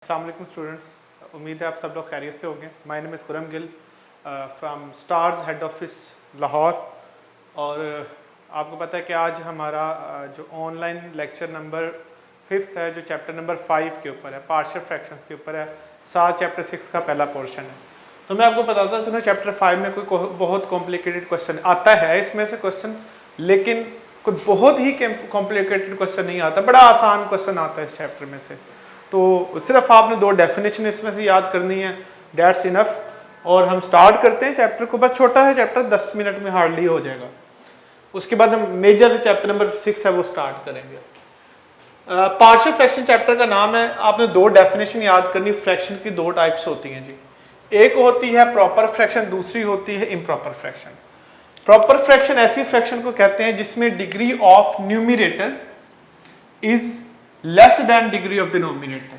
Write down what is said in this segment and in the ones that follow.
अस्सलाम वालेकुम स्टूडेंट्स, उम्मीद है आप सब लोग खैरियत से होंगे। My name is Khurram Gill from stars head office Lahore. और आपको पता है कि आज हमारा जो ऑनलाइन लेक्चर नंबर 5th है, जो चैप्टर नंबर 5 के ऊपर है, पार्शियल फ्रैक्शंस के ऊपर है। साथ चैप्टर 6 का पहला पोर्शन है। तो मैं आपको बताता हूँ, चैप्टर 5 में कोई बहुत कॉम्प्लिकेटेड क्वेश्चन आता है इसमें से क्वेश्चन, लेकिन कोई बहुत ही कॉम्प्लिकेटेड क्वेश्चन नहीं आता, बड़ा आसान क्वेश्चन आता है इस चैप्टर में से। तो सिर्फ आपने 2 डेफिनेशन इसमें से याद करनी है, डेट्स इनफ। और हम स्टार्ट करते हैं चैप्टर को। बस छोटा है चैप्टर, 10 मिनट में हार्डली हो जाएगा। उसके बाद हम मेजर चैप्टर नंबर 6 है वो स्टार्ट करेंगे। पार्शियल फ्रैक्शन चैप्टर का नाम है। आपने 2 डेफिनेशन याद करनी। फ्रैक्शन की 2 टाइप्स होती हैं जी, एक होती है प्रॉपर फ्रैक्शन, दूसरी होती है इम्प्रॉपर फ्रैक्शन। प्रॉपर फ्रैक्शन ऐसी फ्रैक्शन को कहते हैं जिसमें degree of numerator is less than degree of denominator.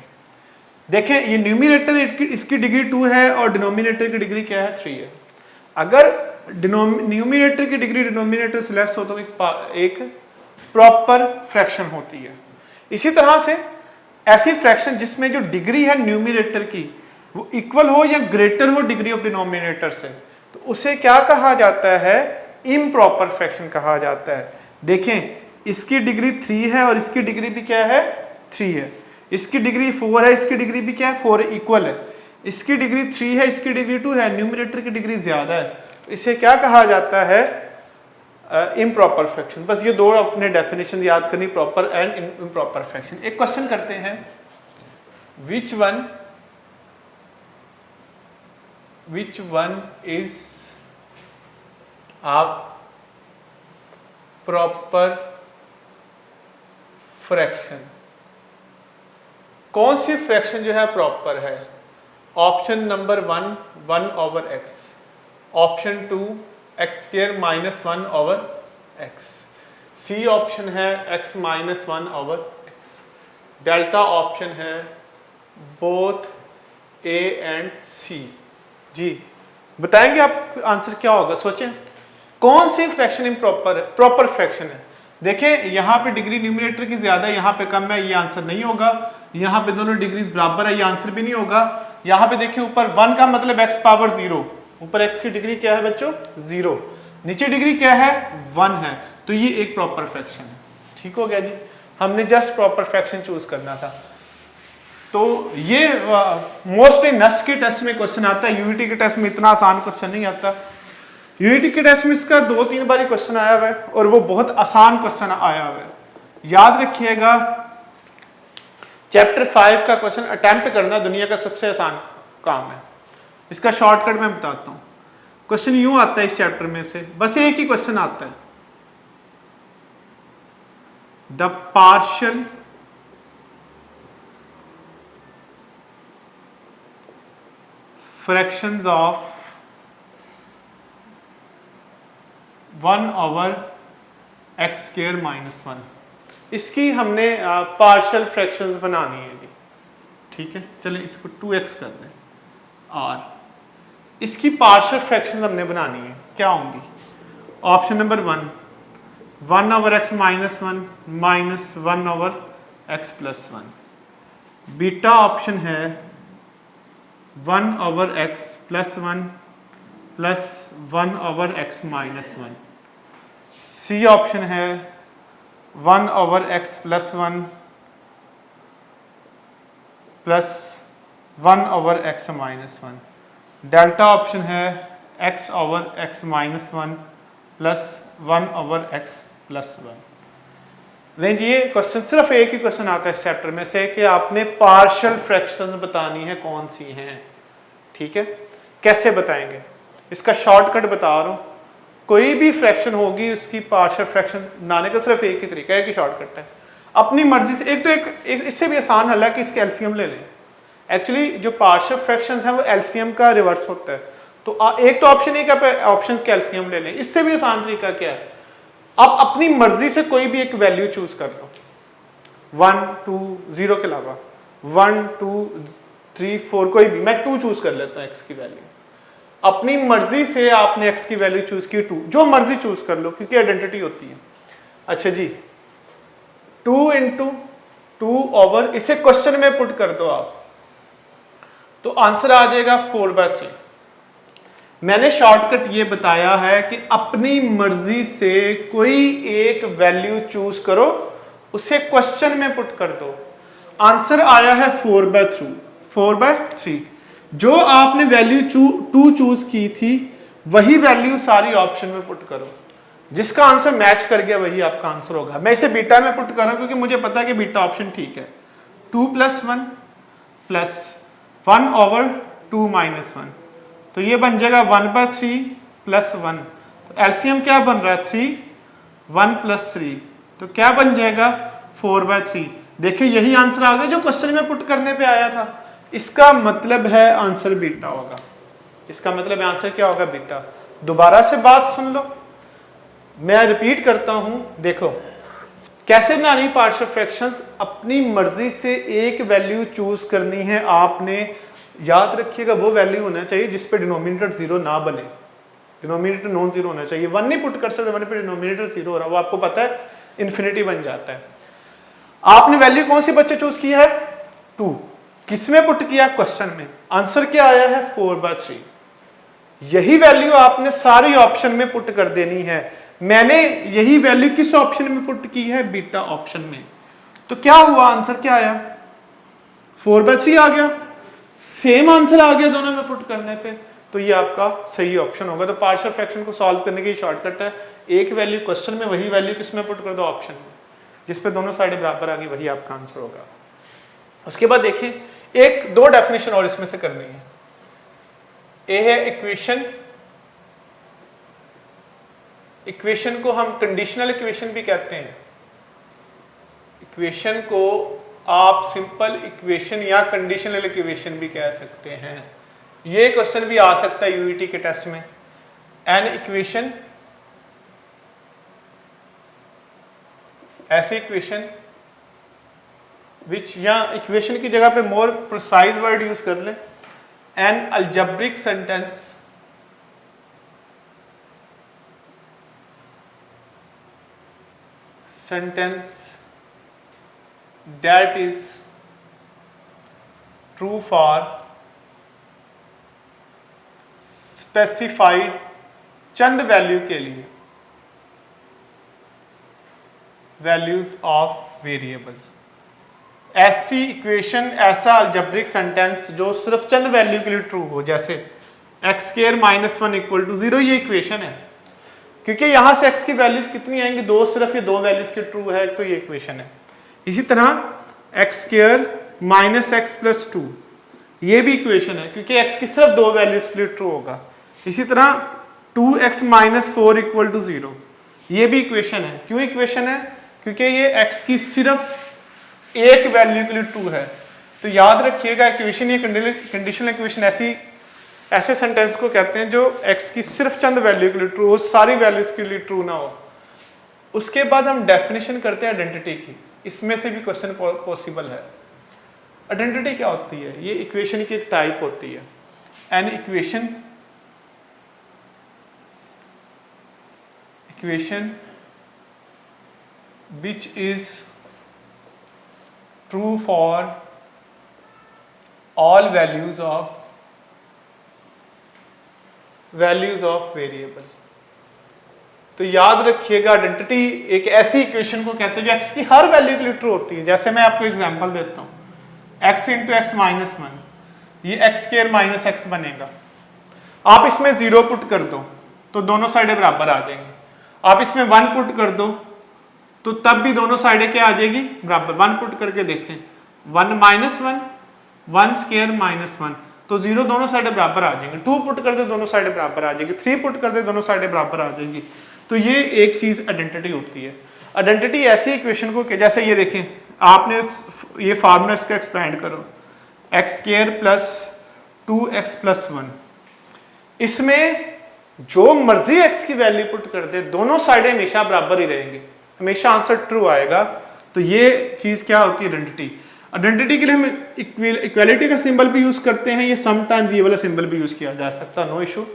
देखें, ये न्यूमिनेटर इसकी डिग्री 2 है और डिनोमिनेटर की डिग्री क्या है, 3 है। अगर न्यूमिनेटर की डिग्री डिनोमिनेटर से लेस हो तो एक प्रॉपर फ्रैक्शन होती है। इसी तरह से ऐसी फ्रैक्शन जिसमें जो डिग्री है न्यूमिनेटर की वो इक्वल हो या ग्रेटर हो डिग्री ऑफ डिनोमिनेटर से, तो उसे क्या कहा जाता है, इम्प्रॉपर फ्रैक्शन कहा जाता है। देखें, इसकी डिग्री 3 है और इसकी डिग्री भी क्या है, 3 है। इसकी डिग्री 4 है, इसकी डिग्री भी क्या है, 4 है, इक्वल है। इसकी डिग्री 3 है, इसकी डिग्री 2 है, न्यूमिनेटर की डिग्री ज्यादा है, तो इसे क्या कहा जाता है, इम्प्रॉपर फ्रैक्शन। बस ये 2 अपने डेफिनेशन याद करनी, प्रॉपर एंड इम्प्रॉपर फ्रैक्शन। एक क्वेश्चन करते हैं, which one is a proper fraction. कौन सी फ्रैक्शन जो है प्रॉपर है? Option number 1 1/x, option 2 x² - 1/x, C option है x - 1/x, डेल्टा ऑप्शन है बोथ A एंड C। जी बताएंगे आप आंसर क्या होगा, सोचें कौन सी फ्रैक्शन इम्प्रॉपर है, प्रॉपर फ्रैक्शन है। देखें, यहाँ पे डिग्री न्यूमिनेटर की ज्यादा है, यहाँ पे कम है, ये आंसर नहीं होगा। यहाँ पे दोनों डिग्रीज बराबर है, ये आंसर भी नहीं होगा। यहाँ पे देखिए, ऊपर 1 का मतलब x⁻0, ऊपर x की डिग्री क्या है बच्चों, 0, नीचे डिग्री क्या है, 1 है, तो ये एक प्रॉपर फ्रैक्शन है। ठीक हो गया जी, हमने जस्ट प्रॉपर फ्रैक्शन चूज करना था। तो ये मोस्टली नस्ट के टेस्ट में क्वेश्चन आता है, यूईटी के टेस्ट में इतना आसान क्वेश्चन नहीं आता। यूईटी के टेस्ट में इसका 2-3 बार क्वेश्चन आया हुआ है और वो बहुत आसान क्वेश्चन आया हुआ है। याद रखिएगा, चैप्टर 5 का क्वेश्चन अटेम्प्ट करना दुनिया का सबसे आसान काम है। इसका शॉर्टकट मैं बताता हूँ। क्वेश्चन यूं आता है इस चैप्टर में से, बस एक ही क्वेश्चन आता है, the partial fractions of 1/x² - 1। इसकी हमने पार्शियल फ्रैक्शंस बनानी है जी। ठीक है, चलिए इसको 2x कर दें और इसकी पार्शियल फ्रैक्शंस हमने बनानी है। क्या होंगी? Option number 1 1/x - 1 - 1/x + 1। Beta option है 1/x + 1 + 1/x - 1। सी ऑप्शन है 1/x + 1 + 1/x - 1। डेल्टा ऑप्शन है x/x - 1 + 1/x + 1। नहीं, ये क्वेश्चन सिर्फ एक ही क्वेश्चन आता है इस चैप्टर में से कि आपने पार्शियल फ्रैक्शंस बतानी है, कौन सी हैं। ठीक है, कैसे बताएंगे, इसका शॉर्टकट बता रहा हूँ। कोई भी फ्रैक्शन होगी उसकी पार्शियल फ्रैक्शन बनाने का सिर्फ एक ही तरीका है कि शॉर्टकट है, अपनी मर्जी से। एक इससे भी आसान हल है कि इसके एलसीएम ले लें। एक्चुअली जो पार्शियल फ्रैक्शन है वो एलसीएम का रिवर्स होता है। तो एक तो ऑप्शन एक ऑप्शन के एलसीएम ले लें। इससे भी आसान तरीका क्या है, आप अपनी मर्जी से कोई भी एक वैल्यू चूज कर लो, 1 2 0 के अलावा 1 2 3 4 कोई भी, मैं 2 चूज कर लेता हूँ x की वैल्यू। अपनी मर्जी से आपने x की वैल्यू चूज की 2, जो मर्जी चूज कर लो क्योंकि आइडेंटिटी होती है। अच्छा जी, 2 × 2 ओवर, इसे क्वेश्चन में पुट कर दो आप, तो आंसर आ जाएगा 4/3। मैंने शॉर्टकट ये बताया है कि अपनी मर्जी से कोई एक वैल्यू चूज करो, उसे क्वेश्चन में पुट कर दो। आंसर आया है 4/3। जो आपने वैल्यू 2 चूज की थी वही वैल्यू सारी ऑप्शन में पुट करो, जिसका आंसर मैच कर गया वही आपका आंसर होगा। मैं इसे बीटा में पुट कर रहा हूं क्योंकि मुझे पता है कि बीटा ऑप्शन ठीक है। 2 + 1 + 1/2 - 1, तो ये बन जाएगा 1/3 + 1। तो एलसीएम क्या बन रहा है 3, 1 + 3, तो क्या बन जाएगा 4/3। देखिए यही आंसर आ गया जो क्वेश्चन में पुट करने पे आया था। इसका मतलब है आंसर बीटा होगा। इसका मतलब है आंसर क्या होगा बीटा। दोबारा से बात सुन लो, मैं रिपीट करता हूं। देखो कैसे बनानी पार्शियल फ्रैक्शंस, अपनी मर्जी से एक वैल्यू चूज करनी है आपने। याद रखिएगा वो वैल्यू होना चाहिए जिस पे डिनोमिनेटर 0 ना बने, डिनोमिनेटर नॉन जीरो होना चाहिए। 1 नहीं पुट कर सकते, 1 पे डिनोमिनेटर 0 हो रहा है, वो आपको पता है इन्फिनिटी बन जाता है। आपने वैल्यू कौन सी बच्चे चूज किया है 2, किसमें पुट किया क्वेश्चन में, आंसर क्या आया है 4/3। यही वैल्यू आपने सारी ऑप्शन में पुट कर देनी है। मैंने यही वैल्यू किस ऑप्शन में पुट की है बीटा ऑप्शन में, तो क्या हुआ आंसर क्या आया 4/3 आ गया। सेम आंसर आ गया दोनों में पुट करने पे, तो ये आपका सही ऑप्शन होगा। तो पार्शियल फ्रैक्शन को सॉल्व करने की शॉर्टकट है, एक वैल्यू क्वेश्चन में वही वैल्यू किसमें पुट कर दो ऑप्शन में, जिस पे दोनों साइडें बराबर आ गई वही आपका आंसर होगा। उसके बाद देखिए एक 2 डेफिनेशन और इसमें से करनी है। ए है इक्वेशन, इक्वेशन को हम कंडीशनल इक्वेशन भी कहते हैं। इक्वेशन को आप सिंपल इक्वेशन या कंडीशनल इक्वेशन भी कह सकते हैं। ये क्वेश्चन भी आ सकता है यूईटी के टेस्ट में। एन इक्वेशन, ऐसी इक्वेशन विच, या इक्वेशन की जगह पे मोर प्रिसाइज वर्ड यूज कर ले, N algebraic sentence that is true for specified Chand value के लिए, वैल्यूज ऑफ वेरिएबल। ऐसी इक्वेशन, ऐसा अलजेब्रिक सेंटेंस जो सिर्फ चंद वैल्यू के लिए ट्रू हो, जैसे x² - 1 = 0, ये इक्वेशन है। क्योंकि यहां से x की वैल्यूज कितनी आएंगी 2, सिर्फ ये 2 वैल्यूज के ट्रू है, तो ये इक्वेशन है। इसी तरह x² - x + 2, ये भी इक्वेशन है क्योंकि x की सिर्फ 2 वैल्यूज के लिए ट्रू होगा। इसी तरह 2x - 4 = 0, ये भी इक्वेशन है। क्यों इक्वेशन है, क्योंकि ये x की सिर्फ एक वैल्यू के लिए ट्रू है। तो याद रखिएगा इक्वेशन, ये कंडीशनल इक्वेशन ऐसे सेंटेंस को कहते हैं जो x की सिर्फ चंद वैल्यू के लिए ट्रू हो, सारी वैल्यूज के लिए ट्रू ना हो। उसके बाद हम डेफिनेशन करते हैं आइडेंटिटी की, इसमें से भी क्वेश्चन पॉसिबल है। आइडेंटिटी क्या होती है, ये इक्वेशन की एक टाइप होती है। An equation which is true for all values of variable। तो याद रखिएगा आइडेंटिटी एक ऐसी इक्वेशन को कहते हैं जो x की हर वैल्यू के लिए ट्रू होती है। जैसे मैं आपको एग्जांपल देता हूँ, x × x - 1, ये x² - x बनेगा। आप इसमें 0 पुट कर दो तो दोनों साइडें बराबर आ जाएंगी। आप इसमें 1 पुट कर दो तो तब भी दोनों साइडें क्या आ जाएगी बराबर। 1 पुट करके देखें, 1 - 1, 1² - 1, तो 0 दोनों साइडें बराबर आ जाएंगे। 2 पुट कर दे दोनों साइडें बराबर आ जाएगी, 3 पुट कर दे दोनों साइडें बराबर आ जाएंगी। तो ये एक चीज आइडेंटिटी होती है। आइडेंटिटी ऐसी इक्वेशन को, जैसे ये देखें, आपने ये फार्मूला इसका एक्सपेंड करो, x² + 2x + 1, इसमें जो मर्जी x की वैल्यू पुट कर दे दोनों साइडें हमेशा बराबर ही रहेंगी, हमेशा आंसर ट्रू आएगा। तो ये चीज क्या होती है आइडेंटिटी। आइडेंटिटी के लिए हम इक्वालिटी का सिंबल भी यूज करते हैं, ये समटाइम्स ये वाला सिंबल भी यूज किया जा सकता है, नो इशू।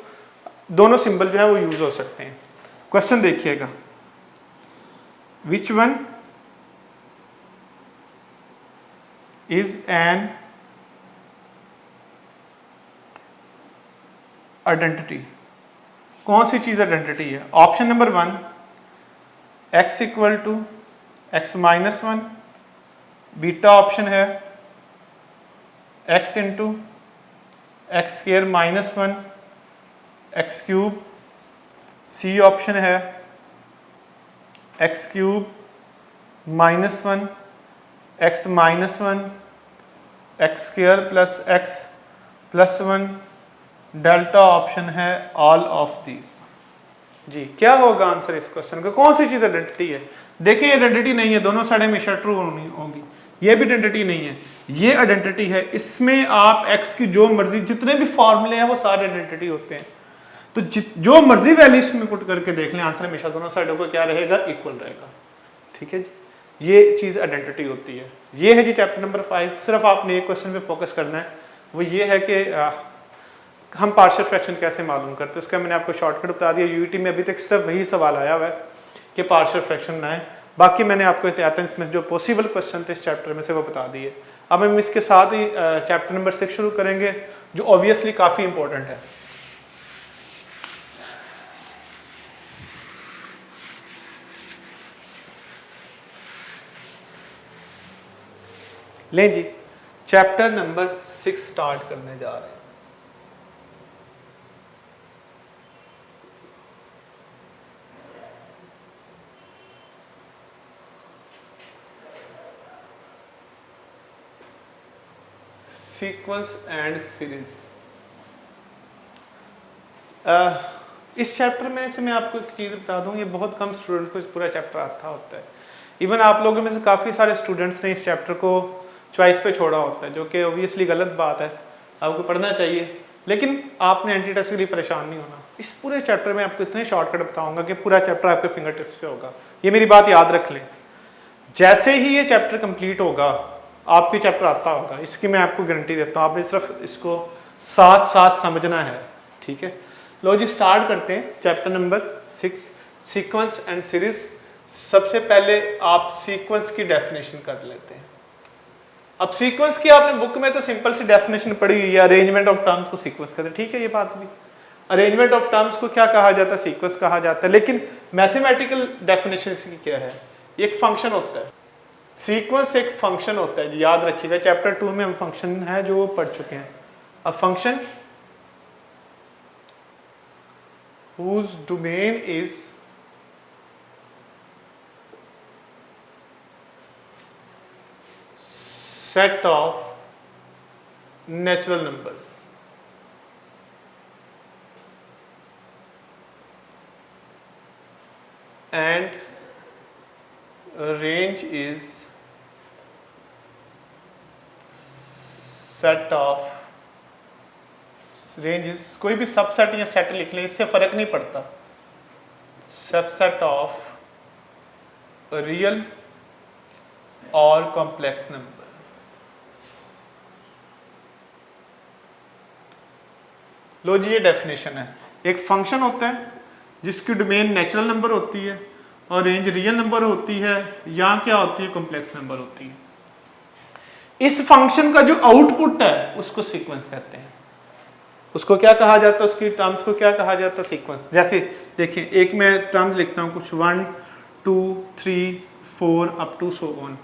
दोनों सिंबल जो है वो यूज हो सकते हैं। क्वेश्चन देखिएगा, which one is an identity, कौन सी चीज़ आइडेंटिटी है? Option number 1 x equal to x minus 1, beta option है x into x square minus 1 x cube, C option है x cube minus 1 x minus 1 x square plus x plus 1, delta option है all of these. जी क्या होगा answer इस question का? कौन सी चीज़ आइडेंटिटी है? देखिए आइडेंटिटी नहीं है, दोनों साइड हमेशा ट्रू होगी, ये भी आइडेंटिटी नहीं है, ये आइडेंटिटी है। इसमें आप x की जो मर्जी, जितने भी फॉर्मूले हैं वो सारे आइडेंटिटी होते हैं, तो जो मर्जी वैल्यू इसमें पुट करके देख लें, आंसर हमेशा दोनों साइडों को क्या रहेगा? इक्वल रहेगा। ठीक है जी, ये चीज़ आइडेंटिटी होती है। ये है जी चैप्टर नंबर 5। सिर्फ आपने एक क्वेश्चन पे फोकस करना है, वो ये है कि हम पार्शियल फ्रैक्शन कैसे मालूम करते हैं। उसका मैंने आपको शॉर्टकट बता दिया। यूईटी में अभी तक सिर्फ वही सवाल आया हुआ है कि पार्शियल फ्रैक्शन ना है, बाकी मैंने आपको एहतियातन इसमें जो पॉसिबल क्वेश्चन थे इस चैप्टर में से वो बता दिए। अब हम इसके साथ ही चैप्टर नंबर 6 शुरू करेंगे, जो ऑब्वियसली काफ़ी इंपॉर्टेंट है। लें जी, चैप्टर नंबर 6 स्टार्ट करने जा रहे हैं। Sequence and series. इस चैप्टर में से मैं आपको एक चीज़ बता दूं, ये बहुत कम स्टूडेंट को पूरा चैप्टर आता होता है। इवन आप लोगों में से काफ़ी सारे स्टूडेंट्स ने इस चैप्टर को चॉइस पे छोड़ा होता है, जो कि ओबियसली गलत बात है। आपको पढ़ना चाहिए, लेकिन आपने एंटी टेस्ट के लिए परेशान नहीं होना। इस पूरे चैप्टर में आपको इतने शॉर्टकट बताऊंगा कि पूरा चैप्टर आपके फिंगर टिप्स पे होगा। ये मेरी बात याद रख लें। जैसे ही ये चैप्टर कंप्लीट होगा, आपको चैप्टर आता होगा, इसकी मैं आपको गारंटी देता हूँ। आपने सिर्फ इसको साथ साथ समझना है। ठीक है, लो जी स्टार्ट करते हैं chapter number 6, sequence and series. सबसे पहले आप सीक्वेंस की डेफिनेशन कर लेते हैं। अब सीक्वेंस की आपने बुक में तो सिंपल सी डेफिनेशन पढ़ी हुई है, अरेंजमेंट ऑफ टर्म्स को सीक्वेंस कहते हैं। ठीक है, ये बात भी, अरेंजमेंट ऑफ टर्म्स को क्या कहा जाता है? सीक्वेंस कहा जाता है। लेकिन मैथमेटिकल डेफिनेशन इसकी क्या है? एक फंक्शन होता है। सीक्वेंस एक फंक्शन होता है, याद रखिएगा। चैप्टर 2 में हम फंक्शन है जो पढ़ चुके हैं। A function whose domain is set of natural numbers and range is set of, range is कोई भी सबसेट या सेट लिख लें, इससे फर्क नहीं पड़ता। सबसेट ऑफ रियल और कॉम्प्लेक्स नंबर। लो जी, ये डेफिनेशन है। एक फंक्शन होता है जिसकी डोमेन नेचुरल नंबर होती है और रेंज रियल नंबर होती है, या क्या होती है? कॉम्प्लेक्स नंबर होती है। इस फंक्शन का जो आउटपुट है उसको सीक्वेंस कहते हैं। उसको क्या कहा जाता है? उसकी टर्म्स को क्या कहा जाता है? सीक्वेंस। जैसे देखिए, एक मैं टर्म्स लिखता हूं कुछ 1 2 3 4 अप टू सो ऑन।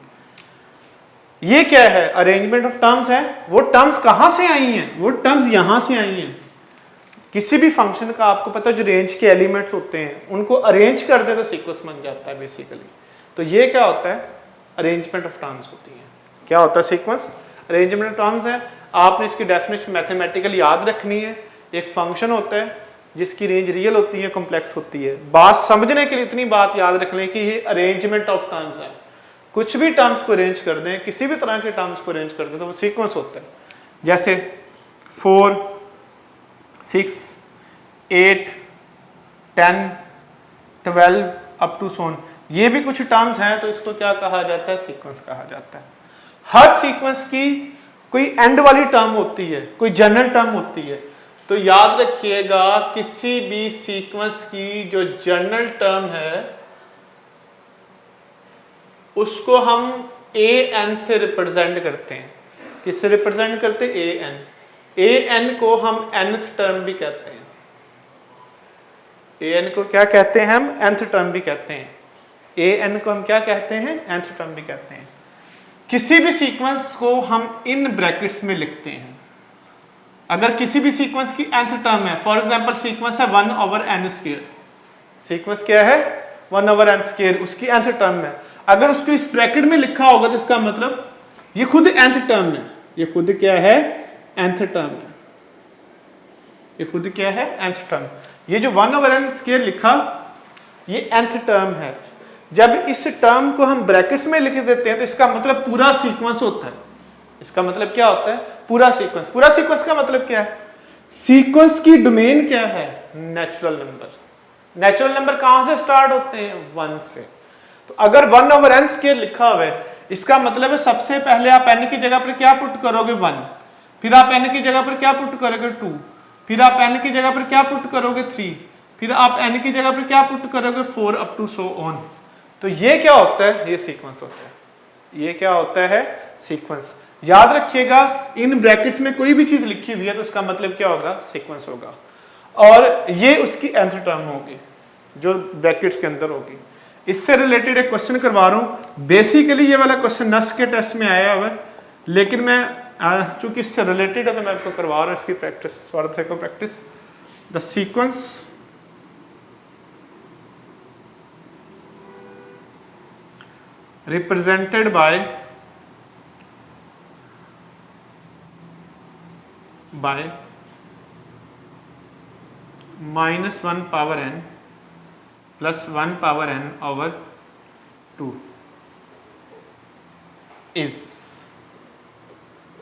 ये क्या है? अरेंजमेंट ऑफ टर्म्स है। वो टर्म्स कहां से आई हैं? वो टर्म्स यहां से आई हैं। किसी भी फंक्शन का आपको पता है जो रेंज के एलिमेंट्स होते हैं उनको अरेंज कर दे तो सीक्वेंस बन जाता है बेसिकली। तो ये क्या होता है? अरेंजमेंट ऑफ टर्म्स होती है। क्या होता है? सीक्वेंस अरेंजमेंट ऑफ टर्म्स है। आपने इसकी डेफिनेशन मैथमेटिकली याद रखनी है। एक फंक्शन होता है जिसकी रेंज रियल होती है, कॉम्प्लेक्स होती है। बात समझने के लिए इतनी बात याद रख लें कि ये अरेंजमेंट ऑफ टर्म्स है। कुछ भी टर्म्स को अरेंज कर दें, किसी भी तरह के टर्म्स को अरेंज कर दें तो वो सीक्वेंस होता है। जैसे 4 6 8 10 12 अप टू सोन, ये भी कुछ टर्म्स हैं, तो इसको क्या कहा जाता है? सीक्वेंस कहा जाता है। हर सीक्वेंस की कोई एंड वाली टर्म होती है, कोई जनरल टर्म होती है। तो याद रखिएगा, किसी भी सीक्वेंस की जो जनरल टर्म है उसको हम an से रिप्रेजेंट करते हैं। किससे रिप्रेजेंट करते हैं? an। an को हम nth टर्म भी कहते हैं। an को क्या कहते हैं हम? nth टर्म भी कहते हैं। an को हम क्या कहते हैं? nth टर्म भी कहते हैं। किसी भी सीक्वेंस को हम इन ब्रैकेट्स में लिखते हैं। अगर किसी भी सीक्वेंस की nth टर्म है, फॉर एग्जांपल सीक्वेंस है 1/n², सीक्वेंस क्या है? 1/n², उसकी nth टर्म है। अगर उसको इस ब्रैकेट में लिखा होगा तो इसका मतलब ये खुद nth टर्म है। ये खुद क्या है? nth टर्म है। ये खुद क्या है? nth term. ये जो 1/n² लिखा, ये nth टर्म है। जब इस टर्म को हम ब्रैकेट्स में लिख देते हैं तो इसका मतलब पूरा सीक्वेंस होता है। इसका मतलब क्या होता है? पूरा सीक्वेंस। पूरा सीक्वेंस का मतलब क्या है? सीक्वेंस की डोमेन क्या है? Natural number. नेचुरल नंबर कहां से स्टार्ट होते हैं? 1 से। तो अगर 1/n² लिखा हुआ है, इसका मतलब है सबसे पहले आप n की जगह पर क्या पुट करोगे? 1, फिर आप n की जगह पर क्या पुट करोगे? 2, फिर आप n की जगह पर क्या पुट करोगे? 3, फिर आप n की जगह पर क्या पुट करोगे? 4 अप टू सो ऑन। तो ये क्या होता है? ये सीक्वेंस होता है। ये क्या होता है? सीक्वेंस। याद रखिएगा, इन ब्रैकेट्स में कोई भी चीज लिखी हुई है तो इसका मतलब क्या होगा? सीक्वेंस होगा। और ये उसकी nth टर्म होगी जो ब्रैकेट्स के अंदर होगी। इससे रिलेटेड एक क्वेश्चन करवा रहा हूं। बेसिकली ये वाला क्वेश्चन नस के टेस्ट में आया हुआ है, लेकिन मैं चूंकि इससे रिलेटेड है तो मैं आपको करवा रहा हूं इसकी practice, for the sake of practice. The sequence represented by -1/n plus 1/n/2 is,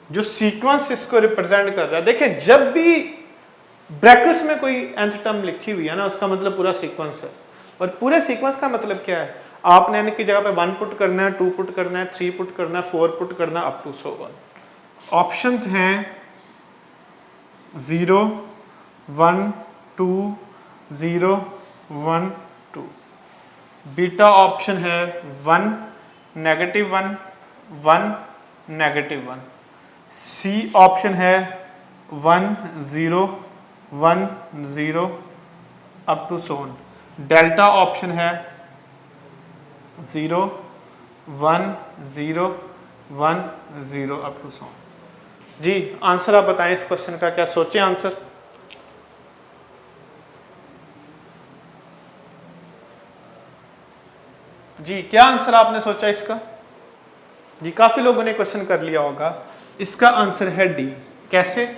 जो सीक्वेंस इसको रिप्रेजेंट कर रहा है। देखिए, जब भी ब्रैकेट्स में कोई nth टर्म लिखी हुई है ना, उसका मतलब पूरा सीक्वेंस है। और पूरे सीक्वेंस का मतलब क्या है? आपने n की जगह पे 1 पुट करना है, 2 पुट करना है, 3 पुट करना है, 4 पुट करना है, up to so on. Options हैं 0 1 2 0 1 2। बीटा ऑप्शन है 1 -1 1 -1। सी ऑप्शन है 1 0 1 0 up to so on. Delta option है 0 1 0 1 0 अप टू सो। जी, आंसर आप बताएं इस क्वेश्चन का, क्या सोचें आंसर? जी, क्या आंसर आपने सोचा इसका? जी, काफी लोगों ने क्वेश्चन कर लिया होगा। इसका आंसर है डी। कैसे?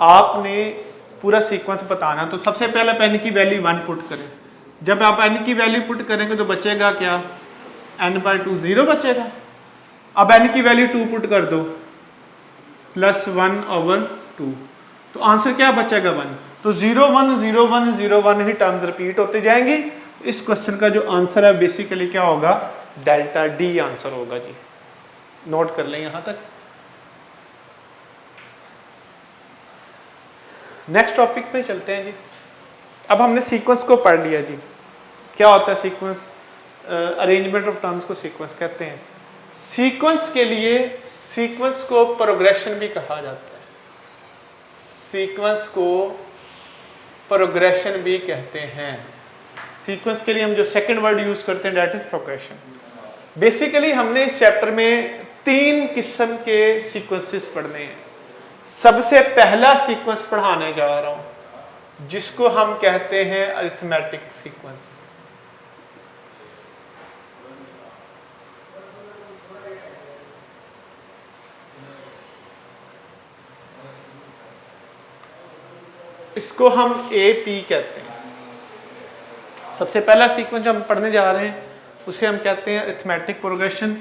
आपने पूरा सीक्वेंस बताना, तो सबसे पहले n की वैल्यू 1 पुट करें। जब आप n की वैल्यू पुट करेंगे तो बचेगा क्या? n/2 0 बचेगा। अब n की वैल्यू 2 पुट कर दो, +1/2, तो आंसर क्या बचेगा? 1। तो 0 1 0 1 0 1 ही टर्म्स रिपीट होते जाएंगी। इस क्वेश्चन का जो आंसर है बेसिकली क्या होगा? डेल्टा डी आंसर होगा। जी, नोट कर लें यहां तक। नेक्स्ट टॉपिक पे चलते हैं जी। अब हमने सीक्वेंस को पढ़ लिया जी। क्या होता है सीक्वेंस? अरेंजमेंट ऑफ टर्म्स को सीक्वेंस कहते हैं। सीक्वेंस के लिए सीक्वेंस को प्रोग्रेशन भी कहा जाता है। सीक्वेंस को प्रोग्रेशन भी कहते हैं। सीक्वेंस के लिए हम जो सेकंड वर्ड यूज करते हैं दैट इज प्रोग्रेशन। बेसिकली हमने इस चैप्टर में 3 किस्म के सीक्वेंसेस पढ़ने हैं। सबसे पहला सीक्वेंस पढ़ाने जा रहा हूं जिसको हम कहते हैं अरिथमेटिक सीक्वेंस। इसको हम AP कहते हैं। सबसे पहला सीक्वेंस जो हम पढ़ने जा रहे हैं उसे हम कहते हैं अरिथमेटिक प्रोग्रेशन,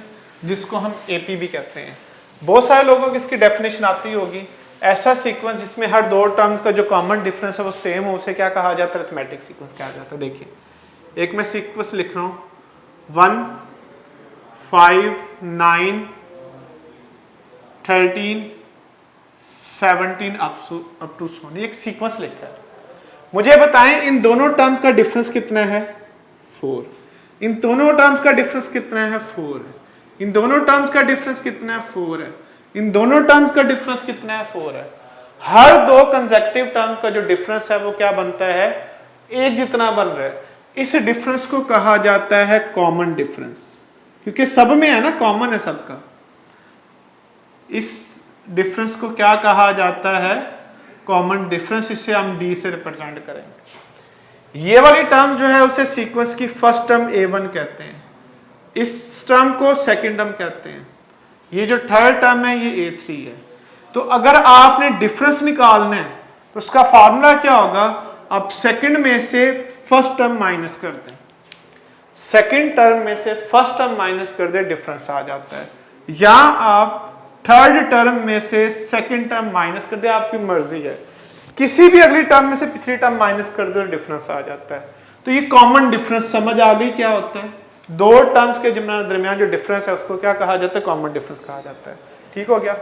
जिसको हम AP भी कहते हैं। बहुत सारे लोगों को इसकी डेफिनेशन आती होगी। ऐसा सीक्वेंस जिसमें हर 2 टर्म्स का जो कॉमन डिफरेंस है वो सेम हो, उसे क्या कहा जाता है? अरिथमेटिक सीक्वेंस कहा जाता है। देखिए, एक मैं सीक्वेंस लिख रहा हूँ 1 5 9 13 17 अप टू सो। एक सीक्वेंस लिखा है। मुझे बताएं इन दोनों टर्म्स का डिफरेंस कितना है? 4। इन दोनों टर्म्स का डिफरेंस कितना है? 4 है। इन दोनों टर्म्स का डिफरेंस कितना है? 4 है। इन दोनों टर्म्स का डिफरेंस कितना है? 4 है। हर 2 कंसेक्टिव टर्म्स का जो डिफरेंस है वो क्या बनता है? एक जितना बन रहा है, इस डिफरेंस को कहा जाता है कॉमन डिफरेंस, क्योंकि सब में है ना, कॉमन है सबका। इस डिफरेंस को क्या कहा जाता है? Common difference. इसे हम डी से रिप्रेजेंट करेंगे। ये वाली टर्म जो है उसे सीक्वेंस की फर्स्ट टर्म A1 कहते हैं, इस टर्म को सेकंड टर्म कहते हैं, ये जो थर्ड टर्म है ये A3 है। तो अगर आपने डिफरेंस निकालना है तो उसका फार्मूला क्या होगा? आप सेकंड में से फर्स्ट टर्म माइनस कर दें, सेकंड टर्म में से फर्स्ट टर्म माइनस कर दें, डिफरेंस आ जाता है। या आप थर्ड टर्म में से सेकंड टर्म माइनस कर दे, आपकी मर्जी है। किसी भी अगली टर्म में से पिछली टर्म माइनस कर दे, डिफरेंस आ जाता है। तो ये कॉमन डिफरेंस समझ आ गई क्या होता है? दो टर्म्स के दरमियान जो डिफरेंस है उसको क्या कहा जाता है? कॉमन डिफरेंस कहा जाता है। ठीक हो गया।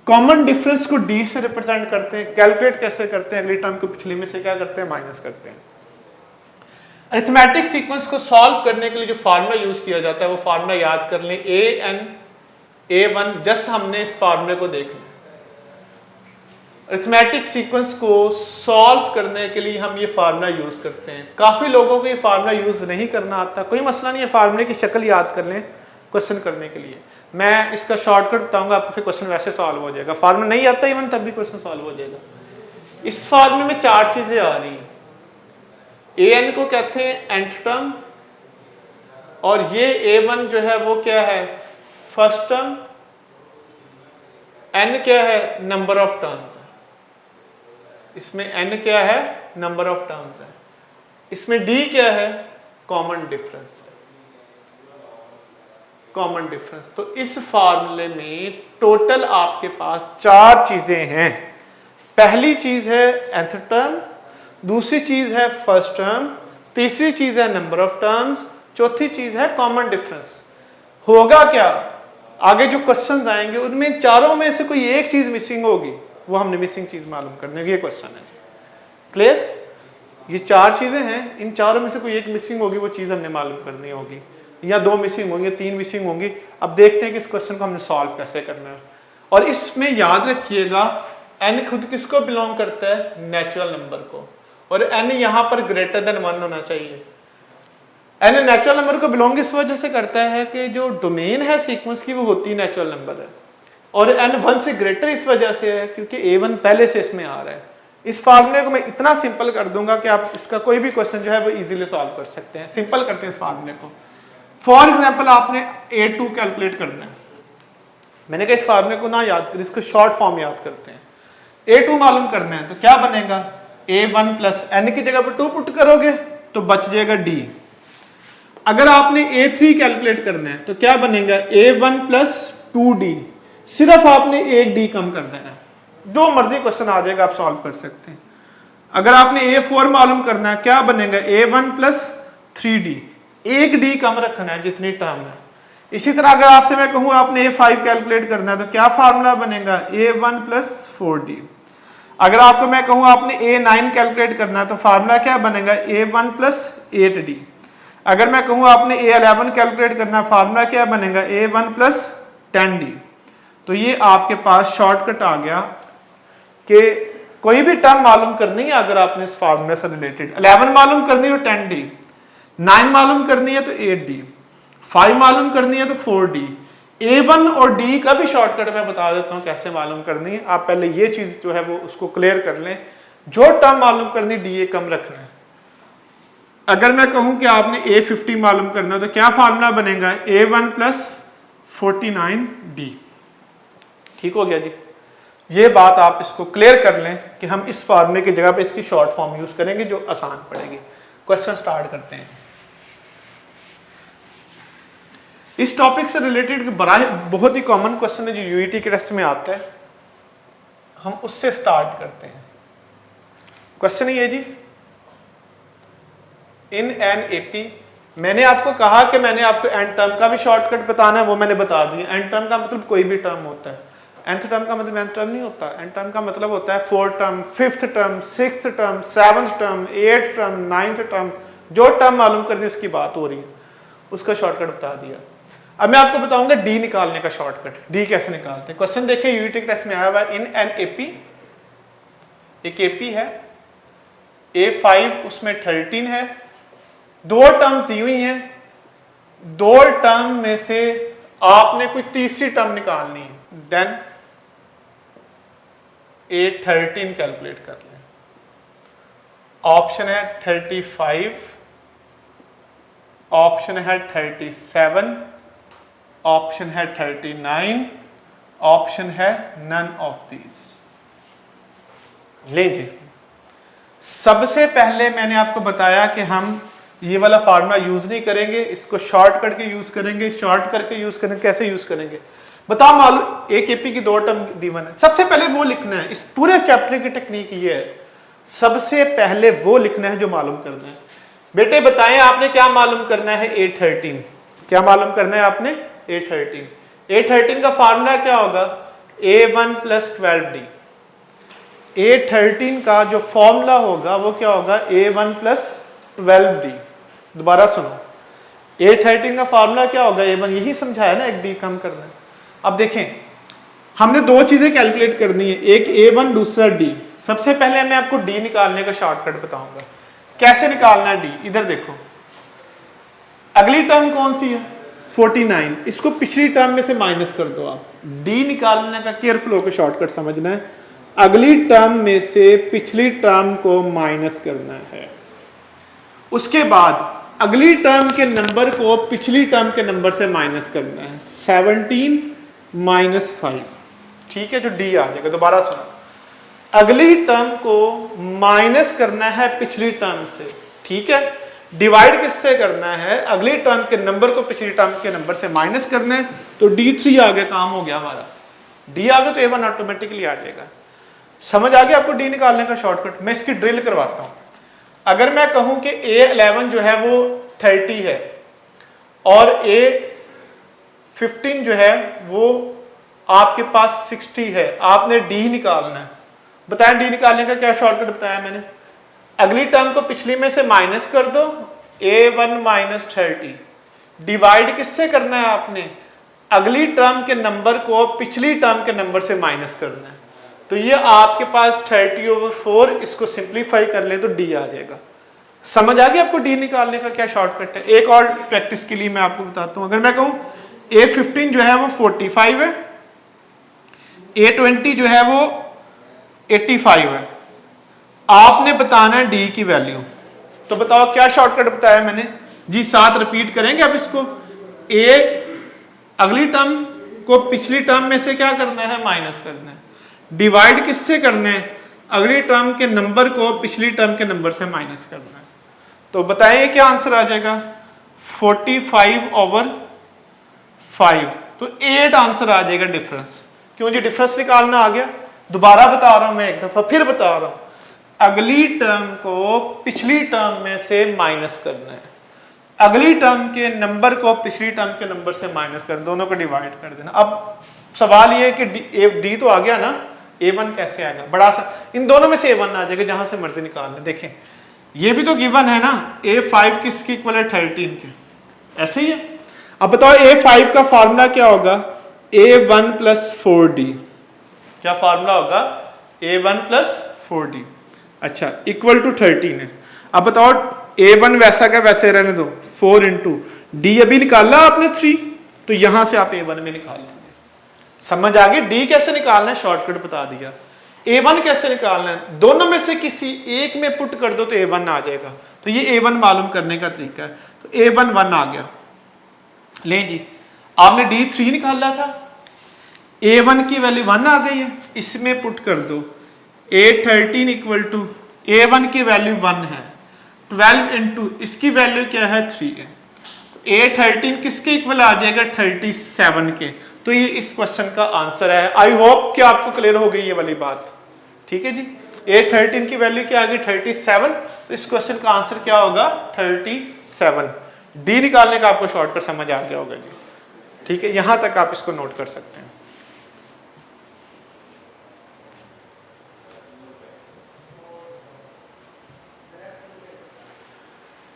कॉमन डिफरेंस को डी से रिप्रेजेंट करते हैं। कैलकुलेट कैसे करते हैं? अगली टर्म को पिछली में से क्या करते हैं? माइनस करते हैं। अरिथमेटिक सीक्वेंस को सॉल्व करने के लिए जो फार्मूला यूज किया जाता है वो फार्मूला याद कर लें, A1। जस्ट हमने इस फार्मूले को देख लिया। अरिथमेटिक सीक्वेंस को सॉल्व करने के लिए हम ये फार्मूला यूज करते हैं। काफी लोगों को ये फार्मूला यूज नहीं करना आता, कोई मसला नहीं है, फार्मूले की शक्ल याद कर लें क्वेश्चन करने के लिए। मैं इसका शॉर्टकट बताऊंगा, आपसे क्वेश्चन वैसे सॉल्व हो जाएगा। फार्मूला नहीं आता इवन तब भी क्वेश्चन सॉल्व हो जाएगा। इस फार्मूले में चार चीजें आ रही हैं। an को कहते हैं nth टर्म, और ये A1 जो है वो क्या है? First term. n क्या है? नंबर ऑफ टर्म्स है। इसमें n क्या है? नंबर ऑफ टर्म्स है। इसमें d क्या है? कॉमन डिफरेंस है। Common difference. तो इस फार्मूले में टोटल आपके पास चार चीजें हैं। पहली चीज है nth टर्म, दूसरी चीज है फर्स्ट टर्म, तीसरी चीज है नंबर ऑफ टर्म्स, चौथी चीज है कॉमन डिफरेंस। होगा क्या? आगे जो क्वेश्चंस आएंगे उनमें चारों में से कोई एक चीज मिसिंग होगी, वो हमने मिसिंग चीज मालूम करनी है। ये क्वेश्चन है। क्लियर? ये चार चीजें हैं, इन चारों में से कोई एक मिसिंग होगी, वो चीज हमने मालूम करनी होगी, या दो मिसिंग होंगी, तीन मिसिंग होंगी। अब देखते हैं कि इस क्वेश्चन को हमने सॉल्व कैसे करना है। और इसमें याद रखिएगा n खुद किसको बिलोंग करता है? नेचुरल नंबर को। और n यहां पर ग्रेटर देन 1 होना चाहिए। n नेचुरल नंबर को बिलोंग इस वजह से करता है कि जो डोमेन है सीक्वेंस की वो होती नेचुरल नंबर है, और n 1 से ग्रेटर इस वजह से है क्योंकि A1 पहले से इसमें आ रहा है। इस फार्मूले को मैं इतना सिंपल कर दूंगा कि आप इसका कोई भी क्वेश्चन जो है वो इजीली सॉल्व कर सकते हैं। सिंपल करते हैं इस फार्मूले को। फॉर एग्जांपल आपने A2 कैलकुलेट करना है। मैंने कहा इस फार्मूले को ना याद करें, इसको शॉर्ट फॉर्म याद करते हैं। A2 मालूम करना है तो क्या बनेगा? A1 प्लस n की जगह पर 2 पुट करोगे तो बच जाएगा D। अगर आपने A3 कैलकुलेट करना है तो क्या बनेगा? A1 plus 2D। सिर्फ आपने एक D कम कर देना है, जो मर्जी क्वेश्चन आ जाएगा आप सॉल्व कर सकते हैं। अगर आपने A4 मालूम करना है क्या बनेगा? A1 plus 3D। एक D कम रखना है जितनी टर्म है। इसी तरह अगर आपसे मैं कहूँ आपने A5 कैलकुलेट करना है तो क्या फार्मूला बनेगा? A1 plus 4D। अगर आपको मैं कहूँ आपने A9 कैलकुलेट करना है तो फार्मूला क्या बनेगा? A1 plus 8D। अगर मैं कहूँ आपने A11 कैलकुलेट करना है, फार्मूला क्या बनेगा? A1 plus 10D। तो ये आपके पास शॉर्टकट आ गया कि कोई भी टर्म मालूम करनी है अगर आपने इस फार्मूले से रिलेटेड। 11 मालूम करनी है तो 10D, 9 मालूम करनी है तो 8D, 5 मालूम करनी है तो 4D। A1 और D का भी शॉर्टकट मैं बता देता हूँ कैसे मालूम करनी है। आप पहले ये चीज जो है वो उसको क्लियर कर लें। जो टर्म मालूम करनी D कम रखना है। अगर मैं कहूँ कि आपने A50 मालूम करना है तो क्या फार्मूला बनेगा? A1 plus 49D। ठीक हो गया जी। ये बात आप इसको क्लियर कर लें कि हम इस फार्मूले की जगह पे इसकी शॉर्ट फॉर्म यूज करेंगे जो आसान पड़ेगी। क्वेश्चन स्टार्ट करते हैं। इस टॉपिक से रिलेटेड बहुत ही कॉमन क्वेश्चन है जो यूईटी के टेस्ट में आता है, हम उससे स्टार्ट करते हैं। क्वेश्चन ये जी, इन एन एपी, मैंने आपको कहा कि मैंने आपको एन टर्म का भी शॉर्टकट बताना है, वो मैंने बता दिया। एन टर्म का मतलब कोई भी टर्म होता है। nth टर्म का मतलब nth टर्म नहीं होता। nth टर्म का मतलब होता है 4th term, 5th term, 6th term, 7th term, 8th term, 9th term. जो टर्म मालूम करनी है उसकी बात हो रही है, उसका शॉर्टकट बता दिया। अब मैं आपको बताऊंगा डी निकालने का शॉर्टकट। डी कैसे निकालते हैं? क्वेश्चन देखिए यूईटी टेस्ट में आया हुआ है। इन एन एपी, एक एपी है, A5 उसमें 13 है, दो टर्म्स दी हुई हैं, दो टर्म में से आपने कोई तीसरी टर्म निकालनी है, देन A13 कैलकुलेट कर लें। ऑप्शन है 35, ऑप्शन है 37, ऑप्शन है 39, ऑप्शन है नन ऑफ दीज। ले जी, सबसे पहले मैंने आपको बताया कि हम ये वाला फार्मूला यूज नहीं करेंगे, इसको शॉर्ट करके यूज करेंगे। शॉर्ट करके यूज करेंगे, कैसे यूज करेंगे बताओ। मालूम एक एपी की दो टर्म दी1 है, सबसे पहले वो लिखना है। इस पूरे चैप्टर की टेक्निक ये है, सबसे पहले वो लिखना है जो मालूम करना है। बेटे बताएं आपने क्या मालूम करना है? A13। क्या मालूम करना है आपने? A13 का फार्मूला क्या होगा? A1 + 12D। A13 का जो फॉर्मूला होगा वो क्या होगा? A1 + 12D। दोबारा सुनो, A13 का फार्मूला क्या होगा? A1, यही समझाया ना, एक D कम करना है। अब देखें, हमने दो चीजें कैलकुलेट करनी है, एक A1 दूसरा D। सबसे पहले मैं आपको D निकालने का शॉर्टकट बताऊंगा, कैसे निकालना है D। इधर देखो, अगली टर्म कौन सी है? 49, इसको पिछली टर्म में से माइनस कर दो आप। D निकालने का केयरफुल होकर शॉर्टकट समझना है, अगली टर्म में से पिछली टर्म को माइनस करना है। उसके बाद अगली टर्म के नंबर को पिछली टर्म के नंबर से माइनस करना है। 17 - 5, ठीक है, जो D आ जाएगा। दोबारा सुनो, अगली टर्म को माइनस करना है पिछली टर्म से, ठीक है। डिवाइड किससे करना है? अगली टर्म के नंबर को पिछली टर्म के नंबर से माइनस करना है। तो D3 आ गया, काम हो गया हमारा। D आ गया तो A1 ऑटोमेटिकली आ जाएगा। समझ आ गया आपको D निकालने का शॉर्टकट? मैं इसकी ड्रिल करवाता हूं। अगर मैं कहूं कि A11 जो है वो 30 है और A15 जो है वो आपके पास 60 है, आपने D निकालना है। बताएं D निकालने का क्या शॉर्टकट बताया मैंने? अगली टर्म को पिछली में से माइनस कर दो, A1 - 30। डिवाइड किससे करना है आपने? अगली टर्म के नंबर को पिछली टर्म के नंबर से माइनस करना है। तो ये आपके पास 30/4, इसको सिंप्लीफाई कर ले तो D आ जाएगा। समझ आ गया आपको D निकालने का क्या शॉर्टकट है? एक और प्रैक्टिस के लिए मैं आपको बताता हूं। अगर मैं कहूं A15 जो है वो 45 है, A20 जो है वो 85 है, आपने बताना है D की वैल्यू। तो बताओ क्या शॉर्टकट बताया मैंने जी? साथ रिपीट करेंगे अब इसको। अगली टर्म को पिछली टर्म में से क्या करना है? माइनस करना है। डिवाइड किससे करना है? अगली टर्म के नंबर को पिछली टर्म के नंबर से माइनस करना है। तो बताइए क्या आंसर आ जाएगा? 45/5। तो 8 आंसर आ जाएगा डिफरेंस। क्यों जी? डिफरेंस निकालना आ गया। दोबारा बता रहा हूं मैं, एक दफा फिर बता रहा हूं, अगली टर्म को पिछली टर्म में से माइनस करना है, अगली टर्म के नंबर को पिछली टर्म के नंबर से माइनस कर, दोनों को डिवाइड कर देना। अब सवाल ये है कि D तो आ गया ना, A1 कैसे आएगा? बड़ा सा, इन दोनों में से A1 आ जाएगा, जहां से मर्जी निकालना। देखें ये भी तो गिवन है ना, A5 किसके इक्वल है? 13 के, ऐसे ही है। अब बताओ A5 का फार्मूला क्या होगा? A1 + 4D। क्या फार्मूला होगा? A1 + 4D। अच्छा, इक्वल टू 13 है। अब बताओ A1 वैसा का वैसे रहने दो, 4 × D अभी निकाला आपने 3, तो यहां से आप A1 में निकाल लेंगे। समझ आ गई? D कैसे निकालना है शॉर्टकट बता दिया। A1 कैसे निकालना है? दोनों में से किसी एक में पुट कर दो तो A1 आ जाएगा। तो ये A1 मालूम करने का तरीका है। तो A1 1 आ गया। ले जी, आपने D3 निकाला था, A1 की वैल्यू 1 आ गई है, इसमें पुट कर दो। A13 = A1 की वैल्यू 1 है, 12 × इसकी वैल्यू क्या है? 3 है। A13 किसके इक्वल आ जाएगा? 37 के। तो ये इस क्वेश्चन का आंसर है। आई होप कि आपको क्लियर हो गई ये वाली बात, ठीक है जी। A13 की वैल्यू क्या आ गई? 37। तो इस क्वेश्चन का आंसर क्या होगा? 37। D निकालने का आपको शॉर्टकट समझ आ गया होगा जी, ठीक है। यहां तक आप इसको नोट कर सकते हैं।